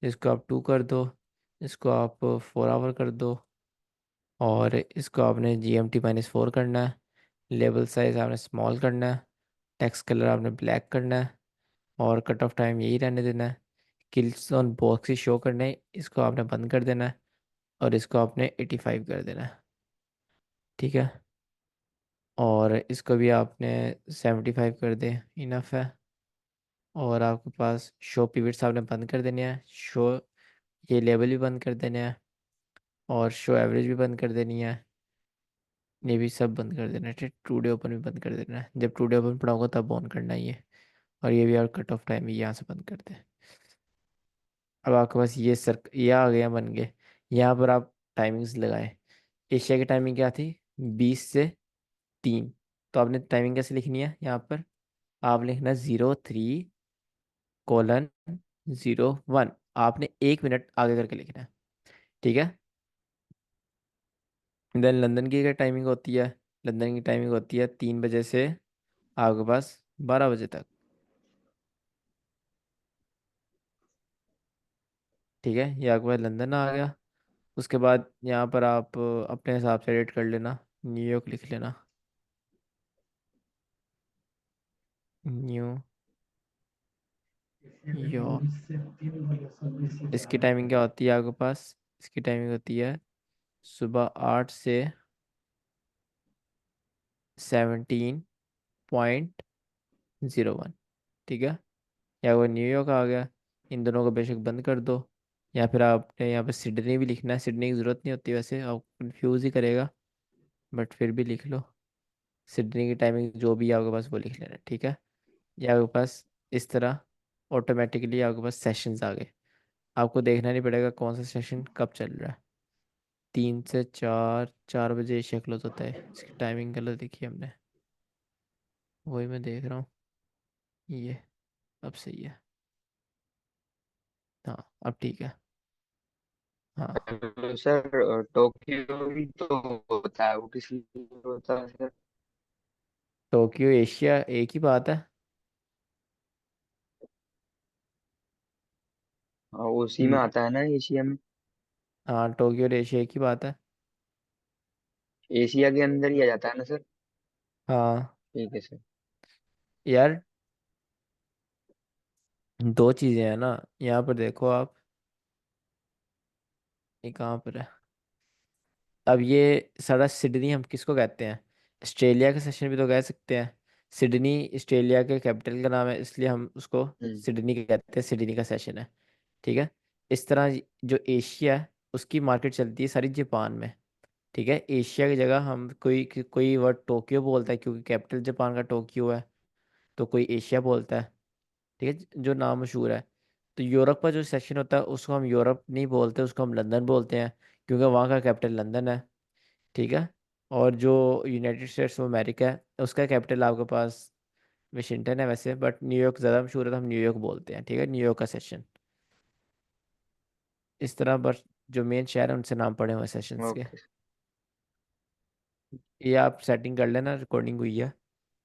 इसको आप 2 कर दो, इसको आप 4 आवर कर दो। और इसको आपने GMT-4 करना है। लेबल साइज आपने स्मॉल करना है। टेक्स्ट कलर आपने ब्लैक करना है। और कट ऑफ टाइम यही रहने देना है। किल्स ऑन बॉक्स शो करना है, इसको आपने बंद कर देना है। और इसको आपने 85 कर देना है, ठीक है। और इसको भी आपने 75 कर दें, इनफ है। और आपके पास शो पिवट्स आपने बंद कर देने हैं। शो ये लेबल भी बंद कर देने हैं। और शो एवरेज भी बंद कर देनी है। ये भी सब बंद कर देना है, ठीक। टू डे ओपन भी बंद कर देना है, जब टू डे ओपन पड़ा होगा तब ऑन करना है ये। और ये भी, और कट ऑफ टाइम भी यहाँ से बंद कर दें। अब आपके पास ये आ गया, बन गए। यहाँ पर आप टाइमिंग्स लगाएं। एशिया की टाइमिंग क्या थी, 20 से 3। तो आपने टाइमिंग कैसे लिखनी है, यहाँ पर आप लिखना 03:01। आपने 1 मिनट आगे करके लिखना है, ठीक है। देन लंदन की क्या टाइमिंग होती है, लंदन की टाइमिंग होती है 3 बजे से आपके पास 12 बजे तक, ठीक है। ये आपके पास लंदन आ गया। उसके बाद यहाँ पर आप अपने हिसाब से एडिट कर लेना, न्यूयॉर्क लिख लेना। New York. इसकी टाइमिंग क्या होती है आपके पास, इसकी टाइमिंग होती है सुबह 8 से 17:01, ठीक है। या वो न्यूयॉर्क आ गया। इन दोनों को बेशक बंद कर दो। या फिर आपने यहाँ पे सिडनी भी लिखना है। सिडनी की ज़रूरत नहीं होती वैसे, आप कंफ्यूज ही करेगा, बट फिर भी लिख लो। सिडनी की टाइमिंग जो भी है आपके पास वो लिख लेना, ठीक है। या आपके पास इस तरह ऑटोमेटिकली आपके पास सेशंस आ गए। आपको देखना नहीं पड़ेगा कौन सा सेशन कब चल रहा है। 3 से 4, 4 बजे एशिया क्लोज होता है। इसकी टाइमिंग गलत देखी हमने, वही मैं देख रहा हूँ। ये अब सही है, हाँ अब ठीक है। हाँ, तो सर टोक्यो भी तो होता है, वो किस लिए होता है सर? टोक्यो एशिया एक ही बात है। उसी में ल- आता है ना एशिया में? हाँ, टोक्यो और एशिया एक ही बात है। एशिया के अंदर ही आ जाता है ना सर? हाँ ठीक है सर। यार, दो चीज़ें हैं ना। यहाँ पर देखो आप, ये कहाँ पर है। अब ये सारा सिडनी हम किसको कहते हैं, ऑस्ट्रेलिया का सेशन भी तो कह सकते हैं। सिडनी ऑस्ट्रेलिया के कैपिटल का नाम है, इसलिए हम उसको हम्म। सिडनी कहते हैं। सिडनी का सेशन है, ठीक है। इस तरह जो एशिया है उसकी मार्केट चलती है सारी जापान में। ठीक है, एशिया की जगह हम कोई वर्ड टोक्यो बोलता है क्योंकि कैपिटल जापान का टोक्यो है, तो कोई एशिया बोलता है। ठीक है, जो नाम मशहूर है। तो यूरोप का जो सेक्शन होता है उसको हम यूरोप नहीं बोलते, उसको हम लंदन बोलते हैं क्योंकि वहाँ का कैपिटल लंदन है। ठीक है। और जो यूनाइटेड स्टेट्स ऑफ अमेरिका है उसका कैपिटल आपके पास वाशिंगटन है वैसे, बट न्यूयॉर्क ज़्यादा मशहूर है तो हम न्यूयॉर्क बोलते हैं। ठीक है, न्यूयॉर्क का सेशन। इस तरह बस जो मेन शहर है उनसे नाम पड़े हुए सेशंस के। ओके। ये आप सेटिंग कर लेना, रिकॉर्डिंग हुई है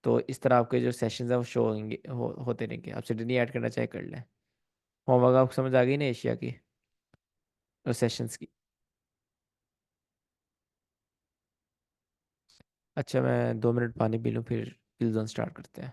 तो इस तरह आपके जो सेशंस है वो शो होंगे, होते रहेंगे। आप सिडनी ऐड करना चाहे कर लें। होमवर्क आपको समझ आ गई ना एशिया की और सेशंस की। अच्छा, मैं 2 मिनट पानी पी लूँ फिर किल जोन स्टार्ट करते हैं।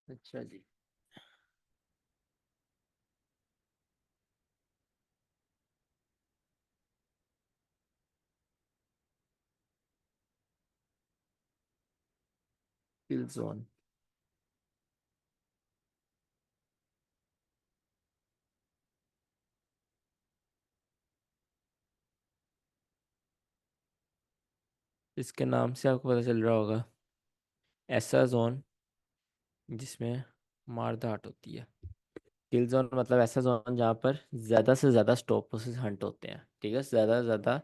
अच्छा जी। किल जोन। इसके नाम से आपको पता चल रहा होगा, ऐसा जोन जिसमें मारधाड़ होती है। किल जोन मतलब ऐसा जोन जहाँ पर ज़्यादा से ज़्यादा स्टॉप लॉसेस हंट होते हैं। ठीक है, ज़्यादा से ज़्यादा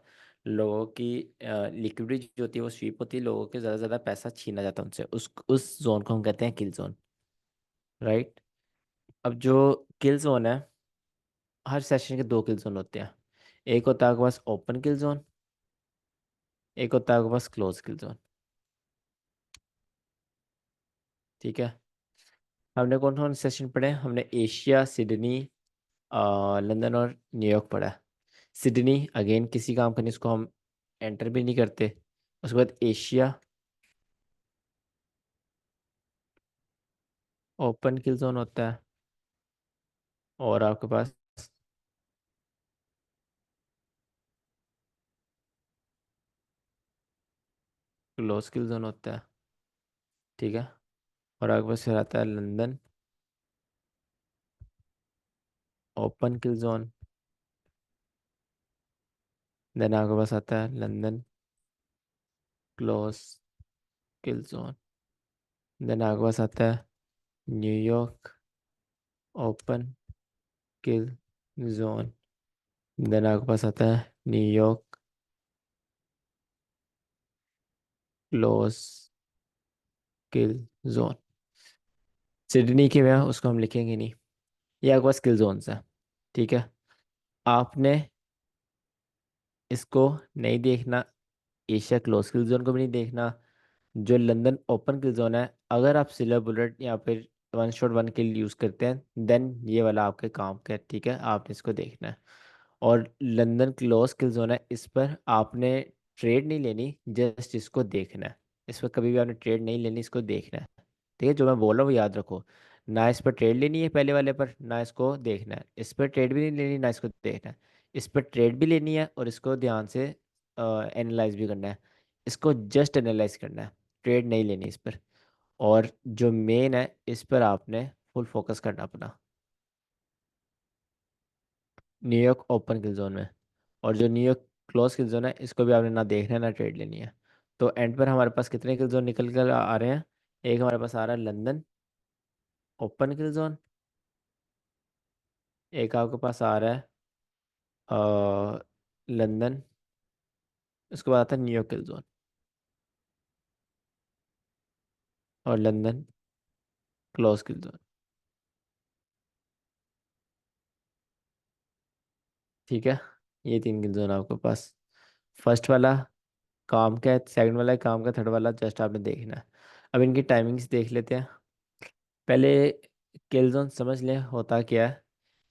लोगों की लिक्विडिटी जो होती है वो स्वीप होती है, लोगों के ज़्यादा से ज़्यादा पैसा छीना जाता है उनसे। उस जोन को हम कहते हैं किल जोन। राइट। अब जो किल जोन है, हर सेशन के 2 किल जोन होते हैं। एक होता है आपके पास ओपन किल जोन, एक होता है आपके पास क्लोज किल जोन। ठीक है। हमने कौन कौन सेशन पढ़े? हमने एशिया, सिडनी, लंदन और न्यूयॉर्क पढ़ा है। सिडनी अगेन किसी काम का नहीं, इसको हम एंटर भी नहीं करते। उसके बाद एशिया ओपन किल जोन होता है, और आपके पास क्लोज किल जोन होता है। ठीक है। और आपके पास फिर आता है लंदन ओपन किल जोन, देन आपके पास आता है लंदन क्लोज किल जोन, देन आपके पास आता है न्यूयॉर्क ओपन किल जोन, देन आपके पास आता है न्यूयॉर्क क्लोज किल जोन। सिडनी के में उसको हम लिखेंगे नहीं, ये आपके पास किल जोन्स है। ठीक है। आपने इसको नहीं देखना, एशिया क्लोज किल जोन को भी नहीं देखना। जो लंदन ओपन किल जोन है, अगर आप सिल्वर बुलेट या फिर वन शॉट वन किल यूज़ करते हैं देन ये वाला आपके काम का है। ठीक है, आपने इसको देखना है। और लंदन क्लोज किल जोन है, इस पर आपने ट्रेड नहीं लेनी, जस्ट इसको देखना है। इस पर कभी भी आपने ट्रेड नहीं लेनी, इसको देखना है। ठीक है, जो मैं बोल रहा हूँ वो याद रखो। ना इस पर ट्रेड लेनी है पहले वाले पर, ना इसको देखना है। इस पर ट्रेड भी नहीं लेनी, ना इसको देखना है। इस पर ट्रेड भी लेनी है और इसको ध्यान से एनालाइज भी करना है। इसको जस्ट एनालाइज करना है, ट्रेड नहीं लेनी इस पर। और जो मेन है इस पर आपने फुल फोकस करना अपना, न्यूयॉर्क ओपन किल जोन में। और जो न्यूयॉर्क क्लोज किल जोन है इसको भी आपने ना देखना है ना ट्रेड लेनी है। तो एंड पर हमारे पास कितने किल जोन निकल कर आ रहे हैं? एक हमारे पास आ रहा है लंदन ओपन किल जोन, एक आपके पास आ रहा है लंदन, उसके बाद आता है न्यूयॉर्क किल जोन। और लंदन क्लोज किल जोन। ठीक है, ये 3 किल जोन आपके पास। फर्स्ट वाला काम का है, सेकंड वाला काम का, थर्ड वाला जस्ट आपने देखना है। अब इनकी टाइमिंग्स देख लेते हैं। पहले किल जोन समझ लें होता क्या है।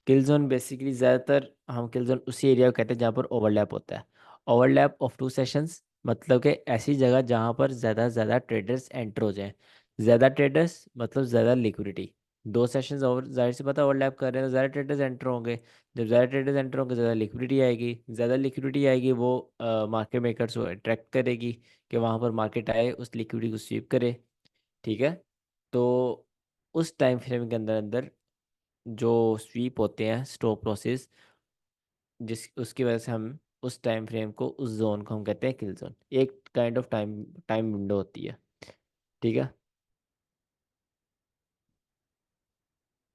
किल जोन बेसिकली ज़्यादातर हम किल जोन उसी एरिया को कहते हैं जहाँ पर ओवरलैप होता है। ओवरलैप ऑफ टू सेशंस मतलब कि ऐसी जगह जहाँ पर ज़्यादा से ज़्यादा ट्रेडर्स एंटर हो जाएं। ज़्यादा ट्रेडर्स मतलब ज़्यादा लिक्विडिटी। दो सेशंस ओवर, जाहिर सी पता ओवरलैप कर रहे हैं तो ज़्यादा ट्रेडर्स एंटर होंगे। जब ज़्यादा ट्रेडर्स एंटर होंगे ज़्यादा लिक्विडिटी आएगी। ज़्यादा लिक्विडिटी आएगी वो मार्केट मेकर्स को अट्रैक्ट करेगी कि वहाँ पर मार्केट आए, उस लिक्विडिटी को स्वीप करे। ठीक है, तो उस टाइम फ्रेम के अंदर अंदर जो स्वीप होते हैं स्टॉप लॉसेस, जिस उसकी वजह से हम उस टाइम फ्रेम को, उस जोन को हम कहते हैं किल जोन। एक kind of time time window होती है। ठीक है,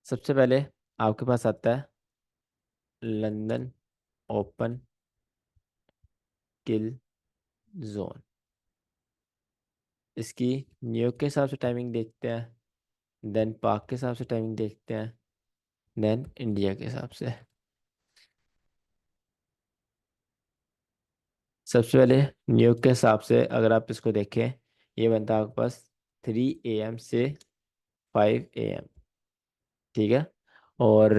सबसे पहले आपके पास आता है लंदन ओपन किल जोन। इसकी न्यूयॉर्क के हिसाब से टाइमिंग देखते हैं, देन पाक के हिसाब से टाइमिंग देखते हैं, देन इंडिया के हिसाब से। सबसे पहले न्यूयॉर्क के हिसाब से अगर आप इसको देखें, ये बनता है आपके पास 3 AM से 5 AM। ठीक है, और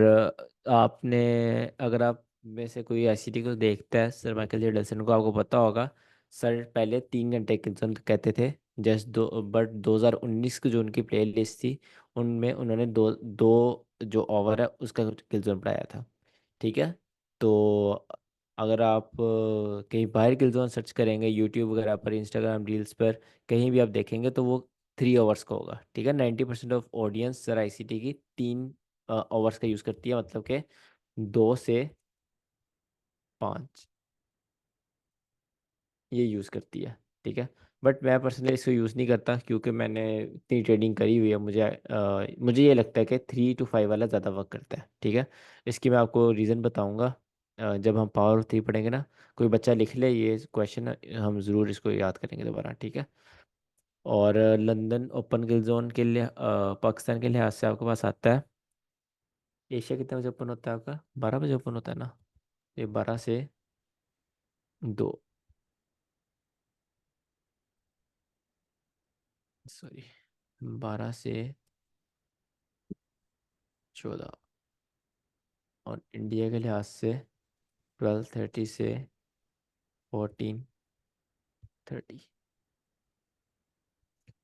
आपने, अगर आप में से कोई आईसीटी को देखता है, सर माइकल जे डल्सन को, आपको पता होगा सर पहले 3 घंटे के जोन कहते थे। जस्ट दो, बट 2019 की जो उनकी प्ले लिस्ट थी उनमें उन्होंने दो दो जो ओवर है उसका किल जोन बढ़ाया था। ठीक है, तो अगर आप कहीं बाहर किल जोन सर्च करेंगे यूट्यूब वगैरह पर, इंस्टाग्राम रील्स पर, कहीं भी आप देखेंगे तो वो 3 आवर्स का होगा। ठीक है, 90% ऑफ ऑडियंस सर आईसीटी की 3 आवर्स का यूज़ करती है, मतलब कि 2 से 5 ये यूज़ करती है। ठीक है, बट मैं पर्सनली इसको यूज़ नहीं करता क्योंकि मैंने इतनी ट्रेडिंग करी हुई है। मुझे ये लगता है कि 3 to 5 वाला ज़्यादा वर्क करता है। ठीक है, इसकी मैं आपको रीज़न बताऊंगा जब हम पावर ऑफ 3 पढ़ेंगे ना। कोई बच्चा लिख ले ये क्वेश्चन, हम ज़रूर इसको याद करेंगे दोबारा। ठीक है, और लंदन ओपन किल जोन के लिए पाकिस्तान के लिहाज से आपके पास आता है। एशिया कितने बजे ओपन होता है आपका? 12 बजे ओपन होता है ना? ये 12 से 2, सॉरी, 12 से 14। और इंडिया के लिहाज से 12:30 से 14:30।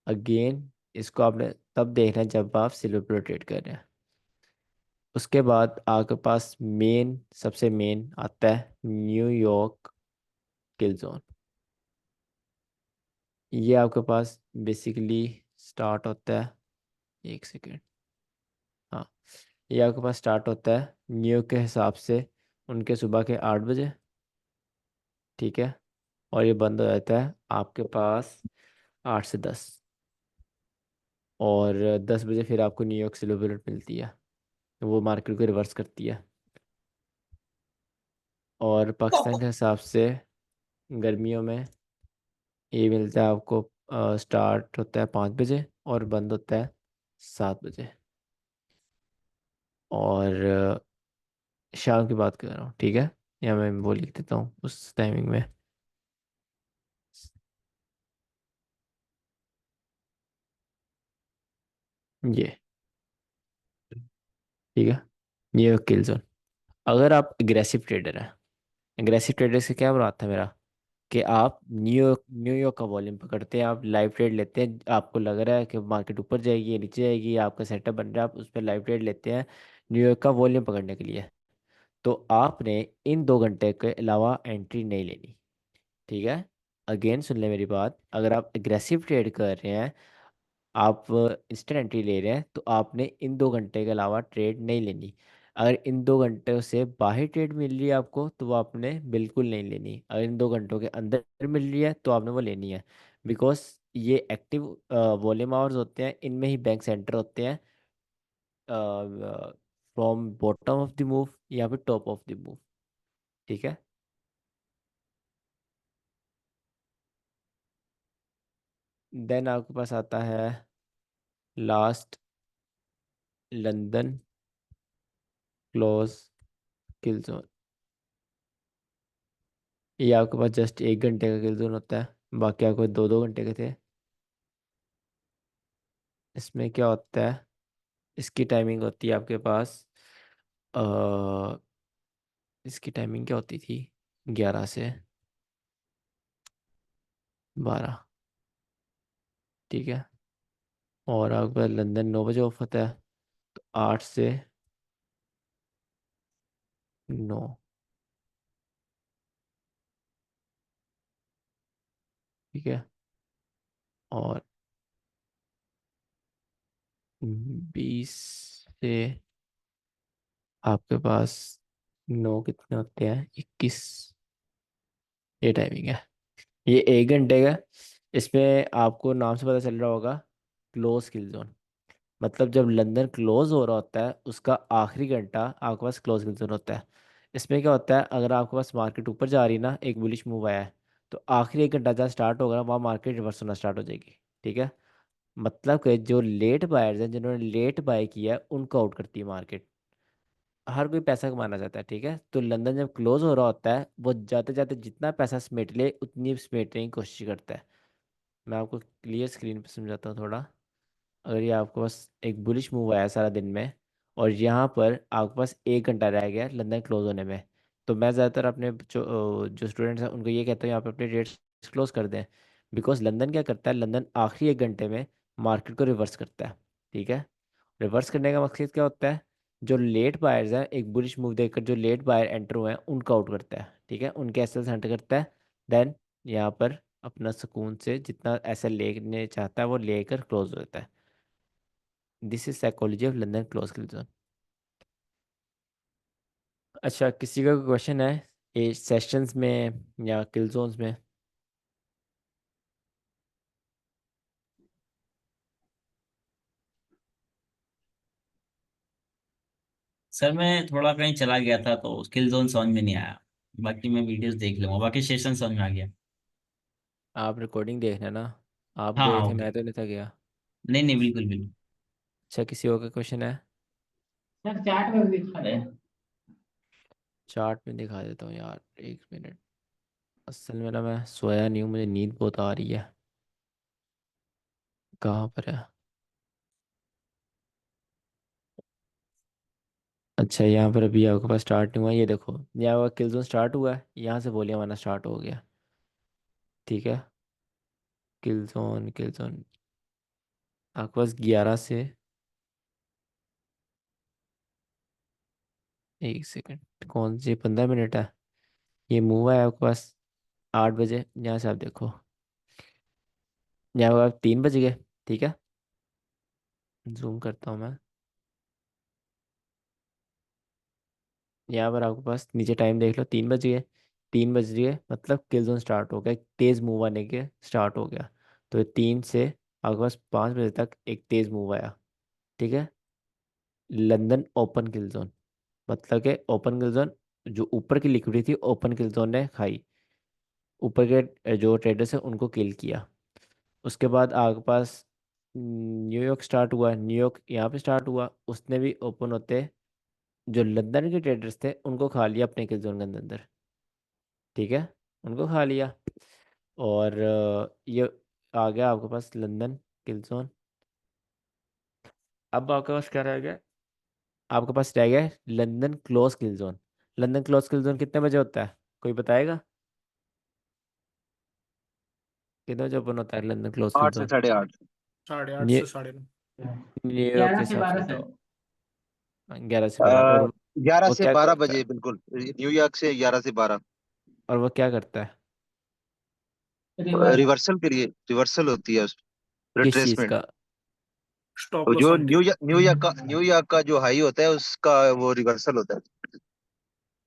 अगेन इसको आपने तब देखना है जब आप सिल्वर पे ट्रेड कर रहे हैं। उसके बाद आपके पास मेन, सबसे मेन आता है न्यूयॉर्क किल जोन। ये आपके पास बेसिकली स्टार्ट होता है, 1 सेकेंड, हाँ, ये आपके पास स्टार्ट होता है न्यूयॉर्क के हिसाब से उनके सुबह के 8 बजे। ठीक है, और ये बंद हो जाता है आपके पास 8 से 10। और 10 बजे फिर आपको न्यूयॉर्क सिल्वर बुलेट मिलती है, वो मार्केट को रिवर्स करती है। और पाकिस्तान के हिसाब से गर्मियों में ये मिलता है आपको, स्टार्ट होता है 5 बजे और बंद होता है 7 बजे। और शाम की बात कर रहा हूँ। ठीक है, या मैं वो लिख देता हूँ उस टाइमिंग में। ये ठीक है, ये किल जोन। अगर आप एग्रेसिव ट्रेडर हैं, एग्रेसिव ट्रेडर से क्या मुराद था मेरा, कि आप न्यूयॉर्क न्यूयॉर्क का वॉल्यूम पकड़ते हैं, आप लाइव ट्रेड लेते हैं, आपको लग रहा है कि मार्केट ऊपर जाएगी या नीचे जाएगी, आपका सेटअप बन रहा है, आप उस पर लाइव ट्रेड लेते हैं न्यूयॉर्क का वॉल्यूम पकड़ने के लिए। तो आपने इन 2 घंटे के अलावा एंट्री नहीं लेनी। ठीक है, अगेन सुन ले मेरी बात, अगर आप एग्रेसिव ट्रेड कर रहे हैं, आप इंस्टेंट एंट्री ले रहे हैं, तो आपने इन 2 घंटे के अलावा ट्रेड नहीं लेनी। अगर इन 2 घंटों से बाहर ट्रेड मिल रही है आपको तो वो आपने बिल्कुल नहीं लेनी। अगर इन 2 घंटों के अंदर मिल रही है तो आपने वो लेनी है। बिकॉज ये एक्टिव वॉल्यूम आवर्स होते हैं, इनमें ही बैंक सेंटर होते हैं from bottom of the move या फिर टॉप ऑफ द मूव। ठीक है, देन आपके पास आता है लास्ट लंदन क्लोज किल जोन। ये आपके पास जस्ट 1 घंटे का किल जोन होता है, बाकी आपको 2-2 घंटे के थे। इसमें क्या होता है, इसकी टाइमिंग होती है आपके पास, अ, इसकी टाइमिंग क्या होती थी, 11 से 12, ठीक है। और आपका लंदन 9 बजे ऑफ होता है, तो 8 से 9, ठीक है। और 20 से आपके पास 9 कितने होते हैं, 21, ये टाइमिंग है। ये 1 घंटे का। इसमें आपको नाम से पता चल रहा होगा क्लोज किल जोन, मतलब जब लंदन क्लोज हो रहा होता है उसका आखिरी घंटा आपके पास क्लोज किल जोन होता है। इसमें क्या होता है, अगर आपके पास मार्केट ऊपर जा रही है ना, एक बुलिश मूव आया है, तो आखिरी 1 घंटा जहाँ स्टार्ट होगा वहाँ मार्केट रिवर्स होना स्टार्ट हो जाएगी, ठीक है। मतलब कि जो लेट बायर्स हैं, जिन्होंने लेट बाय किया है, उनको आउट करती है मार्केट। हर कोई पैसा कमाना चाहता है, ठीक है। तो लंदन जब क्लोज हो रहा होता है, वो जाते जाते जितना पैसा समेट ले उतनी समेटने की कोशिश करता है। मैं आपको क्लियर स्क्रीन पे समझाता हूँ थोड़ा। अगर ये आपके पास एक बुलिश मूव आया सारा दिन में, और यहाँ पर आपके पास 1 घंटा रह गया लंदन क्लोज होने में, तो मैं ज़्यादातर अपने जो स्टूडेंट्स हैं उनको ये कहता हूँ यहाँ पे अपने रेट्स क्लोज कर दें। बिकॉज लंदन क्या करता है, लंदन आखिरी 1 घंटे में मार्केट को रिवर्स करता है, ठीक है। रिवर्स करने का मकसद क्या होता है, जो लेट बायर्स हैं एक बुलिश मूव देखकर जो लेट बायर एंटर हुए हैं उनको आउट करता है, ठीक है, उनके एसेल्स हंट करता है। देन यहाँ पर अपना सुकून से जितना एसेल लेने चाहता है वो लेकर क्लोज हो जाता है। This is psychology of London close kill zone. अच्छा, किसी का क्वेश्चन है ये सेशंस में या किल जोन्स में? सर मैं थोड़ा कहीं चला गया था तो स्किल जोन समझ में नहीं आया। बाकी मैं वीडियोस देख लूंगा, बाकी सेशन समझ में आ गया। आप रिकॉर्डिंग देखना ना, आप हाँ गए हाँ थे, ओके। मैं तो नहीं था गया। नहीं नहीं बिल्कुल बिल्कुल। अच्छा, किसी और का क्वेश्चन है? सर चार्ट में भी दिखा रहे हैं। चार्ट में दिखा देता हूँ यार, 1 मिनट। असल में ना मैं सोया नहीं हूँ, मुझे नींद बहुत आ रही है। कहाँ पर है? अच्छा, यहाँ पर अभी आपके पास स्टार्ट नहीं हुआ, ये देखो यहाँ पर किल जोन स्टार्ट हुआ है, यहाँ से वॉल्यूम आना स्टार्ट हो गया, ठीक है। किल जोन आपके पास 11 से 1 सेकंड, कौन सी 15 मिनट है। ये मूव है आपके पास 8 बजे, यहाँ से आप देखो, यहाँ पर आप 3 बज गए, ठीक है। जूम करता हूँ मैं। यहाँ पर आपके पास नीचे टाइम देख लो, 3 बज गए। 3 बज गए मतलब किल जोन स्टार्ट हो गया, एक तेज मूव आने के स्टार्ट हो गया। तो 3 से आपके पास 5 बजे तक एक तेज मूव आया, ठीक है। लंदन ओपन किल जोन, मतलब कि ओपन किल जोन, जो ऊपर की लिक्विडिटी थी ओपन किल जोन ने खाई, ऊपर के जो ट्रेडर्स हैं उनको किल किया। उसके बाद आपके पास न्यूयॉर्क स्टार्ट हुआ, न्यूयॉर्क यहाँ पे स्टार्ट हुआ, उसने भी ओपन होते जो लंदन के ट्रेडर्स थे उनको खा लिया अपने किल जोन के अंदर अंदर, ठीक है, उनको खा लिया। और ये आ गया आपके पास लंदन किल जोन। अब आपके पास क्या रह गया, आपके पास रह गया लंदन क्लोज किल जोन। लंदन क्लोज किल जोन कितने बजे होता है, कोई बताएगा? कितने बजे ओपन होता है लंदन क्लोज किल 8 से जोन? 8:30। 8:30 न्यू से 9:30। न्यूयॉर्क के 11 से हिसाब से 12 बताओ। सर। 11 से 12, और 11 वो से क्या 12 करता है, बजे बिल्कुल। न्यूयॉर्क से 11 से 12। और वो क्या करता है? रिवर्स। रिवर्सल के लिए रिवर्सल होती है, किस चीज़ रिट्रेसमेंट। का? स्टॉप तो लॉस जो हंटिंग। न्यूयॉर्क का जो हाई होता है उसका वो रिवर्सल होता है।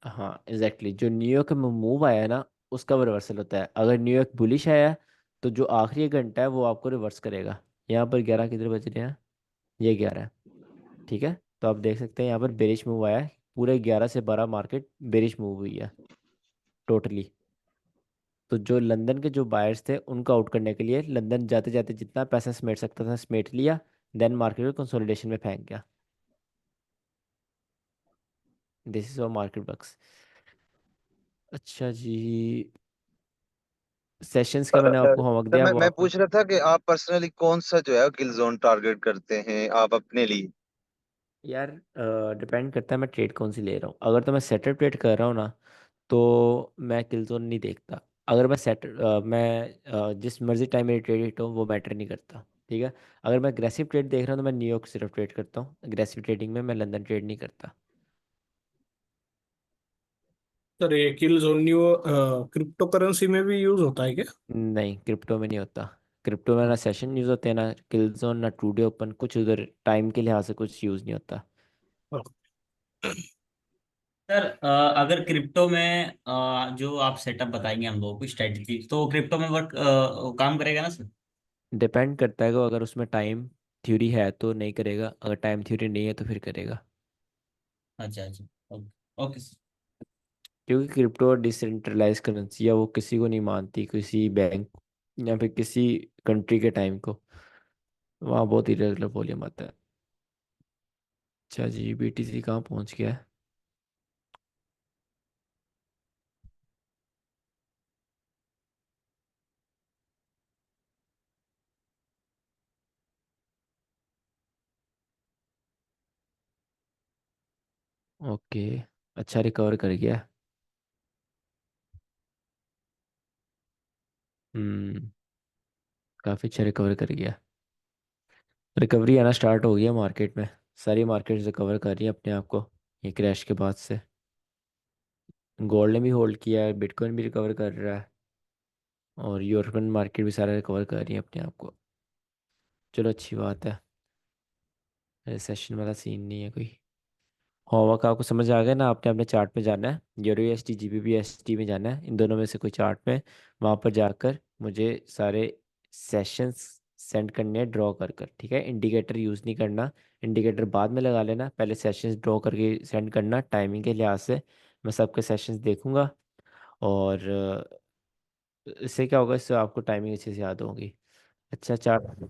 हाँ एग्जैक्टली जो न्यूयॉर्क में मूव आया है ना, उसका वो रिवर्सल होता है। अगर न्यूयॉर्क बुलिश आया है, तो जो आखिरी 1 घंटा है वो आपको रिवर्स करेगा। यहाँ पर 11 किधर बज रहे हैं, ये 11 है, ठीक है। तो आप देख सकते हैं यहाँ पर बेरिश मूव आया है, पूरे 11 से 12 मार्केट बेरिश मूव हुई है टोटली। तो जो लंदन के जो बायर्स थे उनको आउट करने के लिए लंदन जाते जाते जितना पैसा समेट सकता था समेट लिया, देन मार्केट में कंसोलिडेशन में फेंक गया। दिस इज मार्केट बक्स। अच्छा जी, सेशंस का मैंने आपको होमवर्क सर दिया, वो मैं आप पूछ रहा था कि आप पर्सनली कौन सा जो है किल जोन टारगेट करते हैं आप अपने लिए। यार डिपेंड करता है मैं ट्रेड कौन सी ले रहा हूँ। अगर तो मैं सेटअप ट्रेड कर रहा हूँ ना, तो मैं किल जोन नहीं देखता। अगर मैं जिस मर्जी टाइम मेरी ट्रेड हिट हो वो मैटर नहीं करता, ठीक है। अगर मैं अग्रेसिव ट्रेड देख रहा हूँ तो मैं न्यूयॉर्क सिर्फ ट्रेड करता हूँ अग्रेसिव ट्रेडिंग में, मैं लंदन ट्रेड नहीं करता। सर ये किल जोन न्यू क्रिप्टो करेंसी में भी यूज होता है क्या? नहीं, क्रिप्टो में नहीं होता। क्रिप्टो में ना सेशन यूज़ होते हैं, ना किल जोन, ना टू डे ओपन, कुछ उधर टाइम के लिहाज से कुछ यूज़ नहीं होता। सर अगर क्रिप्टो में जो आप सेटअप बताएंगे हम लोगों को स्ट्रेटजी, तो क्रिप्टो में वर्क काम करेगा ना सर? डिपेंड करता है कि अगर उसमें टाइम थ्योरी है तो नहीं करेगा, अगर टाइम थ्योरी नहीं है तो फिर करेगा। अच्छा अच्छा। Okay okay sir. क्योंकि क्रिप्टो डिसेंट्रलाइज करेंसी है, वो किसी को नहीं मानती, किसी बैंक या फिर किसी कंट्री के टाइम को। वहाँ बहुत इरेगुलर वॉल्यूम आता है। अच्छा जी, बीटीसी कहाँ पहुँच गया है? ओके, अच्छा रिकवर कर गया। हम्म, काफ़ी अच्छा रिकवर कर गया। रिकवरी आना स्टार्ट हो गया मार्केट में। सारी मार्केट रिकवर कर रही है अपने आप को ये क्रैश के बाद से। गोल्ड ने भी होल्ड किया है, बिटकॉइन भी रिकवर कर रहा है, और यूरोपियन मार्केट भी सारा रिकवर कर रही है अपने आप को। चलो अच्छी बात है, रिसेशन वाला सीन नहीं है कोई। होमवर्क आपको समझ आ गया ना? आपने अपने चार्ट पे जाना है, यूरो यूएसडी जीबीपी एसटी में जाना है, इन दोनों में से कोई चार्ट में। वहाँ पर जाकर मुझे सारे सेशंस सेंड करने हैं ड्रॉ कर कर, ठीक है। इंडिकेटर यूज़ नहीं करना, इंडिकेटर बाद में लगा लेना, पहले सेशंस ड्रॉ करके सेंड करना टाइमिंग के लिहाज से। मैं सबके सेशंस देखूंगा, और इससे क्या होगा, इससे आपको टाइमिंग अच्छे से याद होगी। अच्छा चार्ट।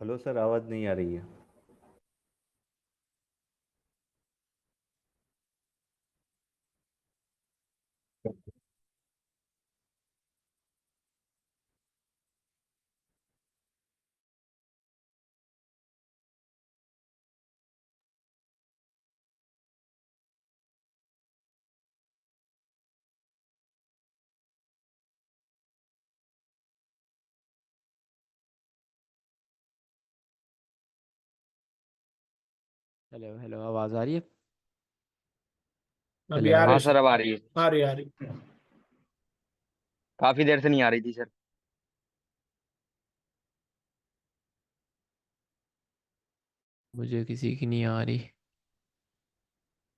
हेलो सर, आवाज़ नहीं आ रही है। हेलो हेलो, आवाज़ आ रही है? अभी हेलो। आ रही हाँ है सर, सर। अब आ रही है। आ रही आ रही। काफी देर से नहीं आ रही थी सर। मुझे किसी की नहीं आ रही,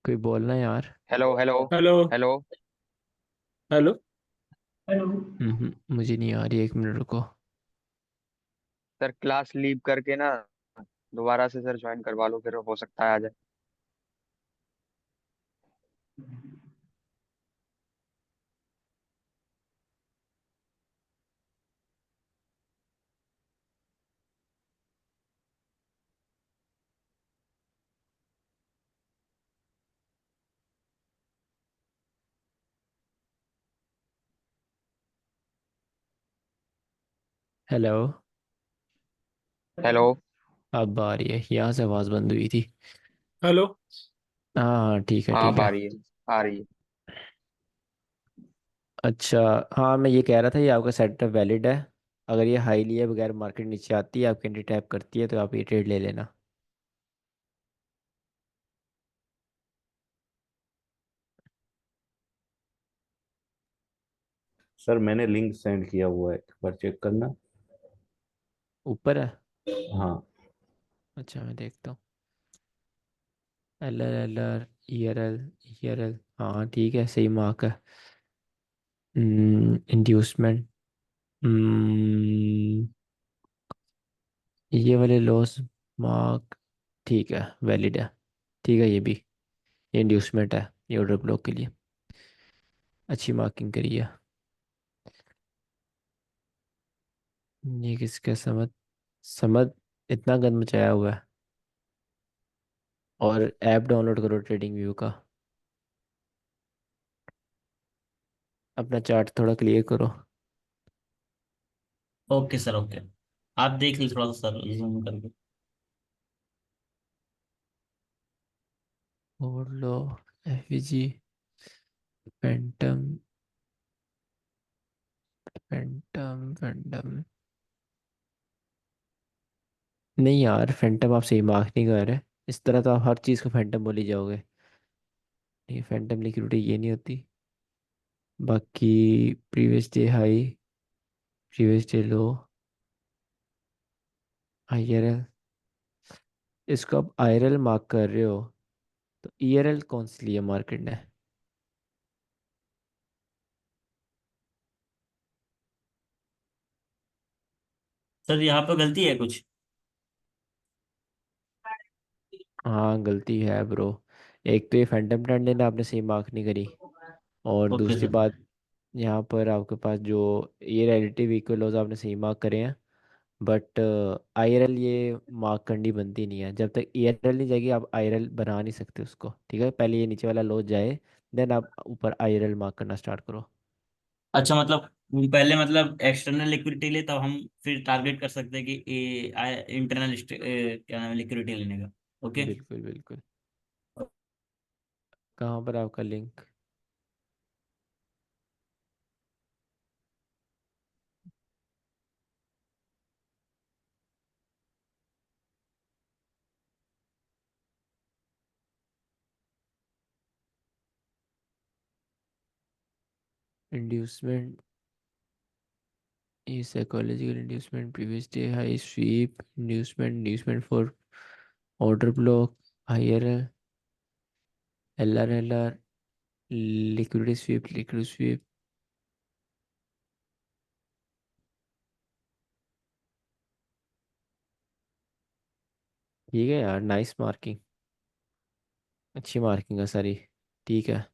कोई बोलना यार। Hello hello. Hello hello. Hello. Hello. मुझे नहीं आ रही, 1 मिनट रुको। सर क्लास लीव करके ना दोबारा से सर ज्वाइन करवा लो, फिर हो सकता है आ जाए। हेलो। हेलो। अब आ रही है, यहाँ से आवाज़ बंद हुई थी। हेलो। हाँ हाँ, ठीक है हाँ ठीक अब आ है। रही है। आ रही है। अच्छा, हाँ मैं ये कह रहा था, ये आपका सेटअप वैलिड है। अगर ये हाई लिए बगैर मार्केट नीचे आती है, आपकी एंटी टैप करती है, तो आप ये ट्रेड ले लेना। सर मैंने लिंक सेंड किया हुआ है, एक बार चेक करना। ऊपर है? हाँ। अच्छा, मैं देखता हूँ। L R E R L, E R L, हाँ ठीक है, सही मार्क है। इंड्यूसमेंट, ये वाले लॉस मार्क, ठीक है, वैलिड है। ठीक है, ये इंड्यूसमेंट है, ये ऑर्डर ब्लॉक के लिए अच्छी मार्किंग करी है। ये किसका समझ, समझ इतना गंद मचाया हुआ है। और ऐप डाउनलोड करो ट्रेडिंग व्यू का, अपना चार्ट थोड़ा क्लियर करो। Okay sir, okay. आप देख लीजिए थोड़ा सा सर, जूम करके। और लो, F G, phantom, phantom phantom, नहीं यार, फैंटम आप सही मार्क नहीं कर रहे। इस तरह तो आप हर चीज़ को फैंटम बोली जाओगे। ये फैंटम लिक्विडिटी ये नहीं होती। बाकी previous day high, previous day लो, आईआरएल, इसको आप आईआरएल मार्क कर रहे हो, तो ईआरएल कौन सी लिया मार्केट ने? सर यहाँ पे गलती है कुछ? हाँ गलती है ब्रो। एक तो ये फैंटम ट्रेंड ने आपने सही मार्क नहीं करी, और ओके दूसरी सर। बात, यहाँ पर आपके पास जो ये रिलेटिव इक्वल लॉज आपने सही मार्क करे हैं, बट आईआरएल ये मार्क करनी बनती नहीं है। जब तक ईआरएल नहीं जाएगी, आप आईआरएल बना नहीं सकते उसको। ठीक है, पहले ये नीचे वाला लॉज जाए, देन आप ऊपर आईआरएल मार्क करना स्टार्ट करो। अच्छा, मतलब पहले मतलब एक्सटर्नल लिक्विडिटी ले, तब हम फिर टारगेट कर सकते हैं कि इंटरनल क्या नाम है लिक्विडिटी लेने का। ओके। बिल्कुल बिल्कुल। कहाँ पर आपका लिंक? इंड्यूसमेंट, ये psychological inducement, previous day high sweep, inducement, inducement for order block, higher, L R, liquidity sweep, liquid sweep. ठीक है यार, नाइस मार्किंग, अच्छी मार्किंग है सारी। ठीक है।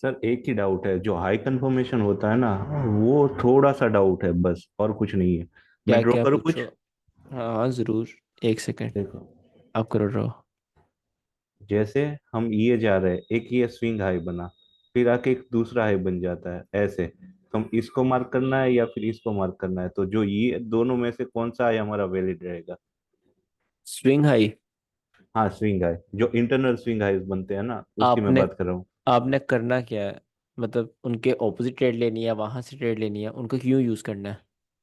सर एक ही डाउट है, जो हाई कंफर्मेशन होता है ना, वो थोड़ा सा डाउट है बस, और कुछ नहीं है। मैं क्या ड्रॉ क्या करूँ पूछो? कुछ? हाँ हाँ ज़रूर, 1 सेकंड, देखो, आप करो ड्रॉ। जैसे हम ये जा रहे हैं, एक ये स्विंग हाई बना, फिर आके एक दूसरा हाई बन जाता है ऐसे, तो हम इसको मार्क करना है या फिर इसको मार्क करना है? तो जो ये दोनों में से कौन सा हाई हमारा वैलिड रहेगा? स्विंग हाई, हाँ, स्विंग हाई, जो इंटरनल स्विंग हाई बनते हैं ना, उसकी मैं आपने बात कर रहा हूँ। आपने करना क्या है? मतलब उनके ऑपोजिट ट्रेड लेनी है, वहां से ट्रेड लेनी है, उनको क्यों यूज़ करना है?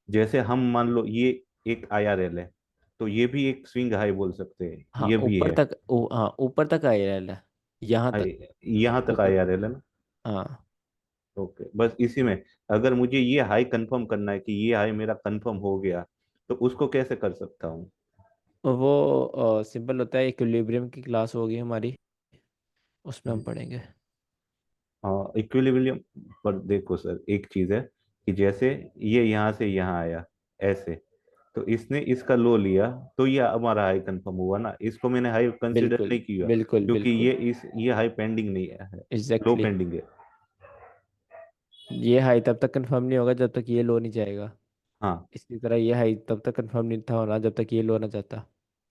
जैसे हम मान लो ये एक आईआरएल है, तो ये भी एक स्विंग हाई बोल सकते हैं, हाँ ये भी ऊपर है। तक हाँ ऊपर तक आई है, यहाँ तक। यहाँ तक ऊपर, आई आर एल है ना। हाँ ओके, बस इसी में अगर मुझे ये हाई कंफर्म करना है कि ये हाई मेरा कंफर्म हो गया, तो उसको कैसे कर सकता हूँ? वो सिंपल होता है, इक्विलिब्रियम की क्लास होगी हमारी, उसमें हम पढ़ेंगे। हाँ इक्विलिब्रियम। पर देखो सर, एक चीज है कि जैसे ये यहाँ से यहाँ आया ऐसे, तो इसने इसका लो लिया, तो ये हमारा हाई कंफर्म हुआ ना, इसको मैंने हाई कंसिडर बिल्कुल नहीं किया, बिल्कुल क्योंकि बिल्कुल। ये हाई पेंडिंग नहीं है, लो एग्जैक्टली, पेंडिंग है। ये हाई तब तक कंफर्म नहीं होगा जब तक ये लो नहीं जाएगा। हाँ, इसी तरह ये हाई तब तक कंफर्म नहीं था होना जब तक ये लो ना जाता।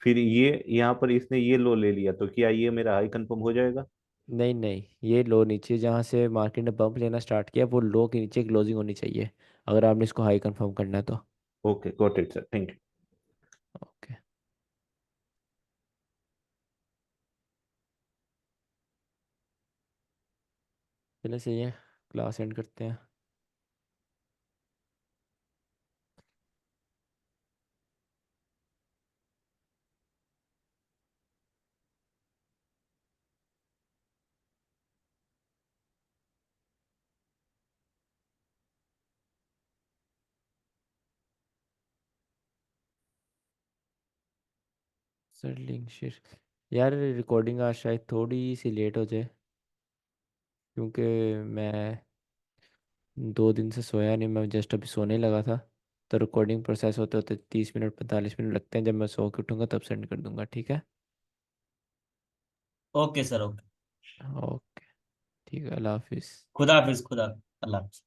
फिर ये यहाँ पर इसने ये लो ले लिया, तो क्या ये मेरा हाई कंफर्म हो जाएगा? नहीं नहीं, ये लो नीचे जहाँ से मार्केट ने बम्प लेना स्टार्ट किया वो लो के नीचे क्लोजिंग होनी चाहिए, अगर आपने इसको हाई कंफर्म करना है तो। Okay, got it sir, thank you. Okay, चलिए सही है, क्लास एंड करते हैं। सर लिंक शेयर, यार रिकॉर्डिंग आज शायद थोड़ी सी लेट हो जाए, क्योंकि मैं 2 दिन से सोया नहीं, मैं जस्ट अभी सोने लगा था। तो रिकॉर्डिंग प्रोसेस होते होते 30 मिनट 45 मिनट लगते हैं, जब मैं सो के उठूंगा तब सेंड कर दूंगा, ठीक है। Okay sir, okay. ओके, ठीक है, अल्लाह हाफिज़। खुदा हाफिज, खुदा, अल्लाह हाफिज।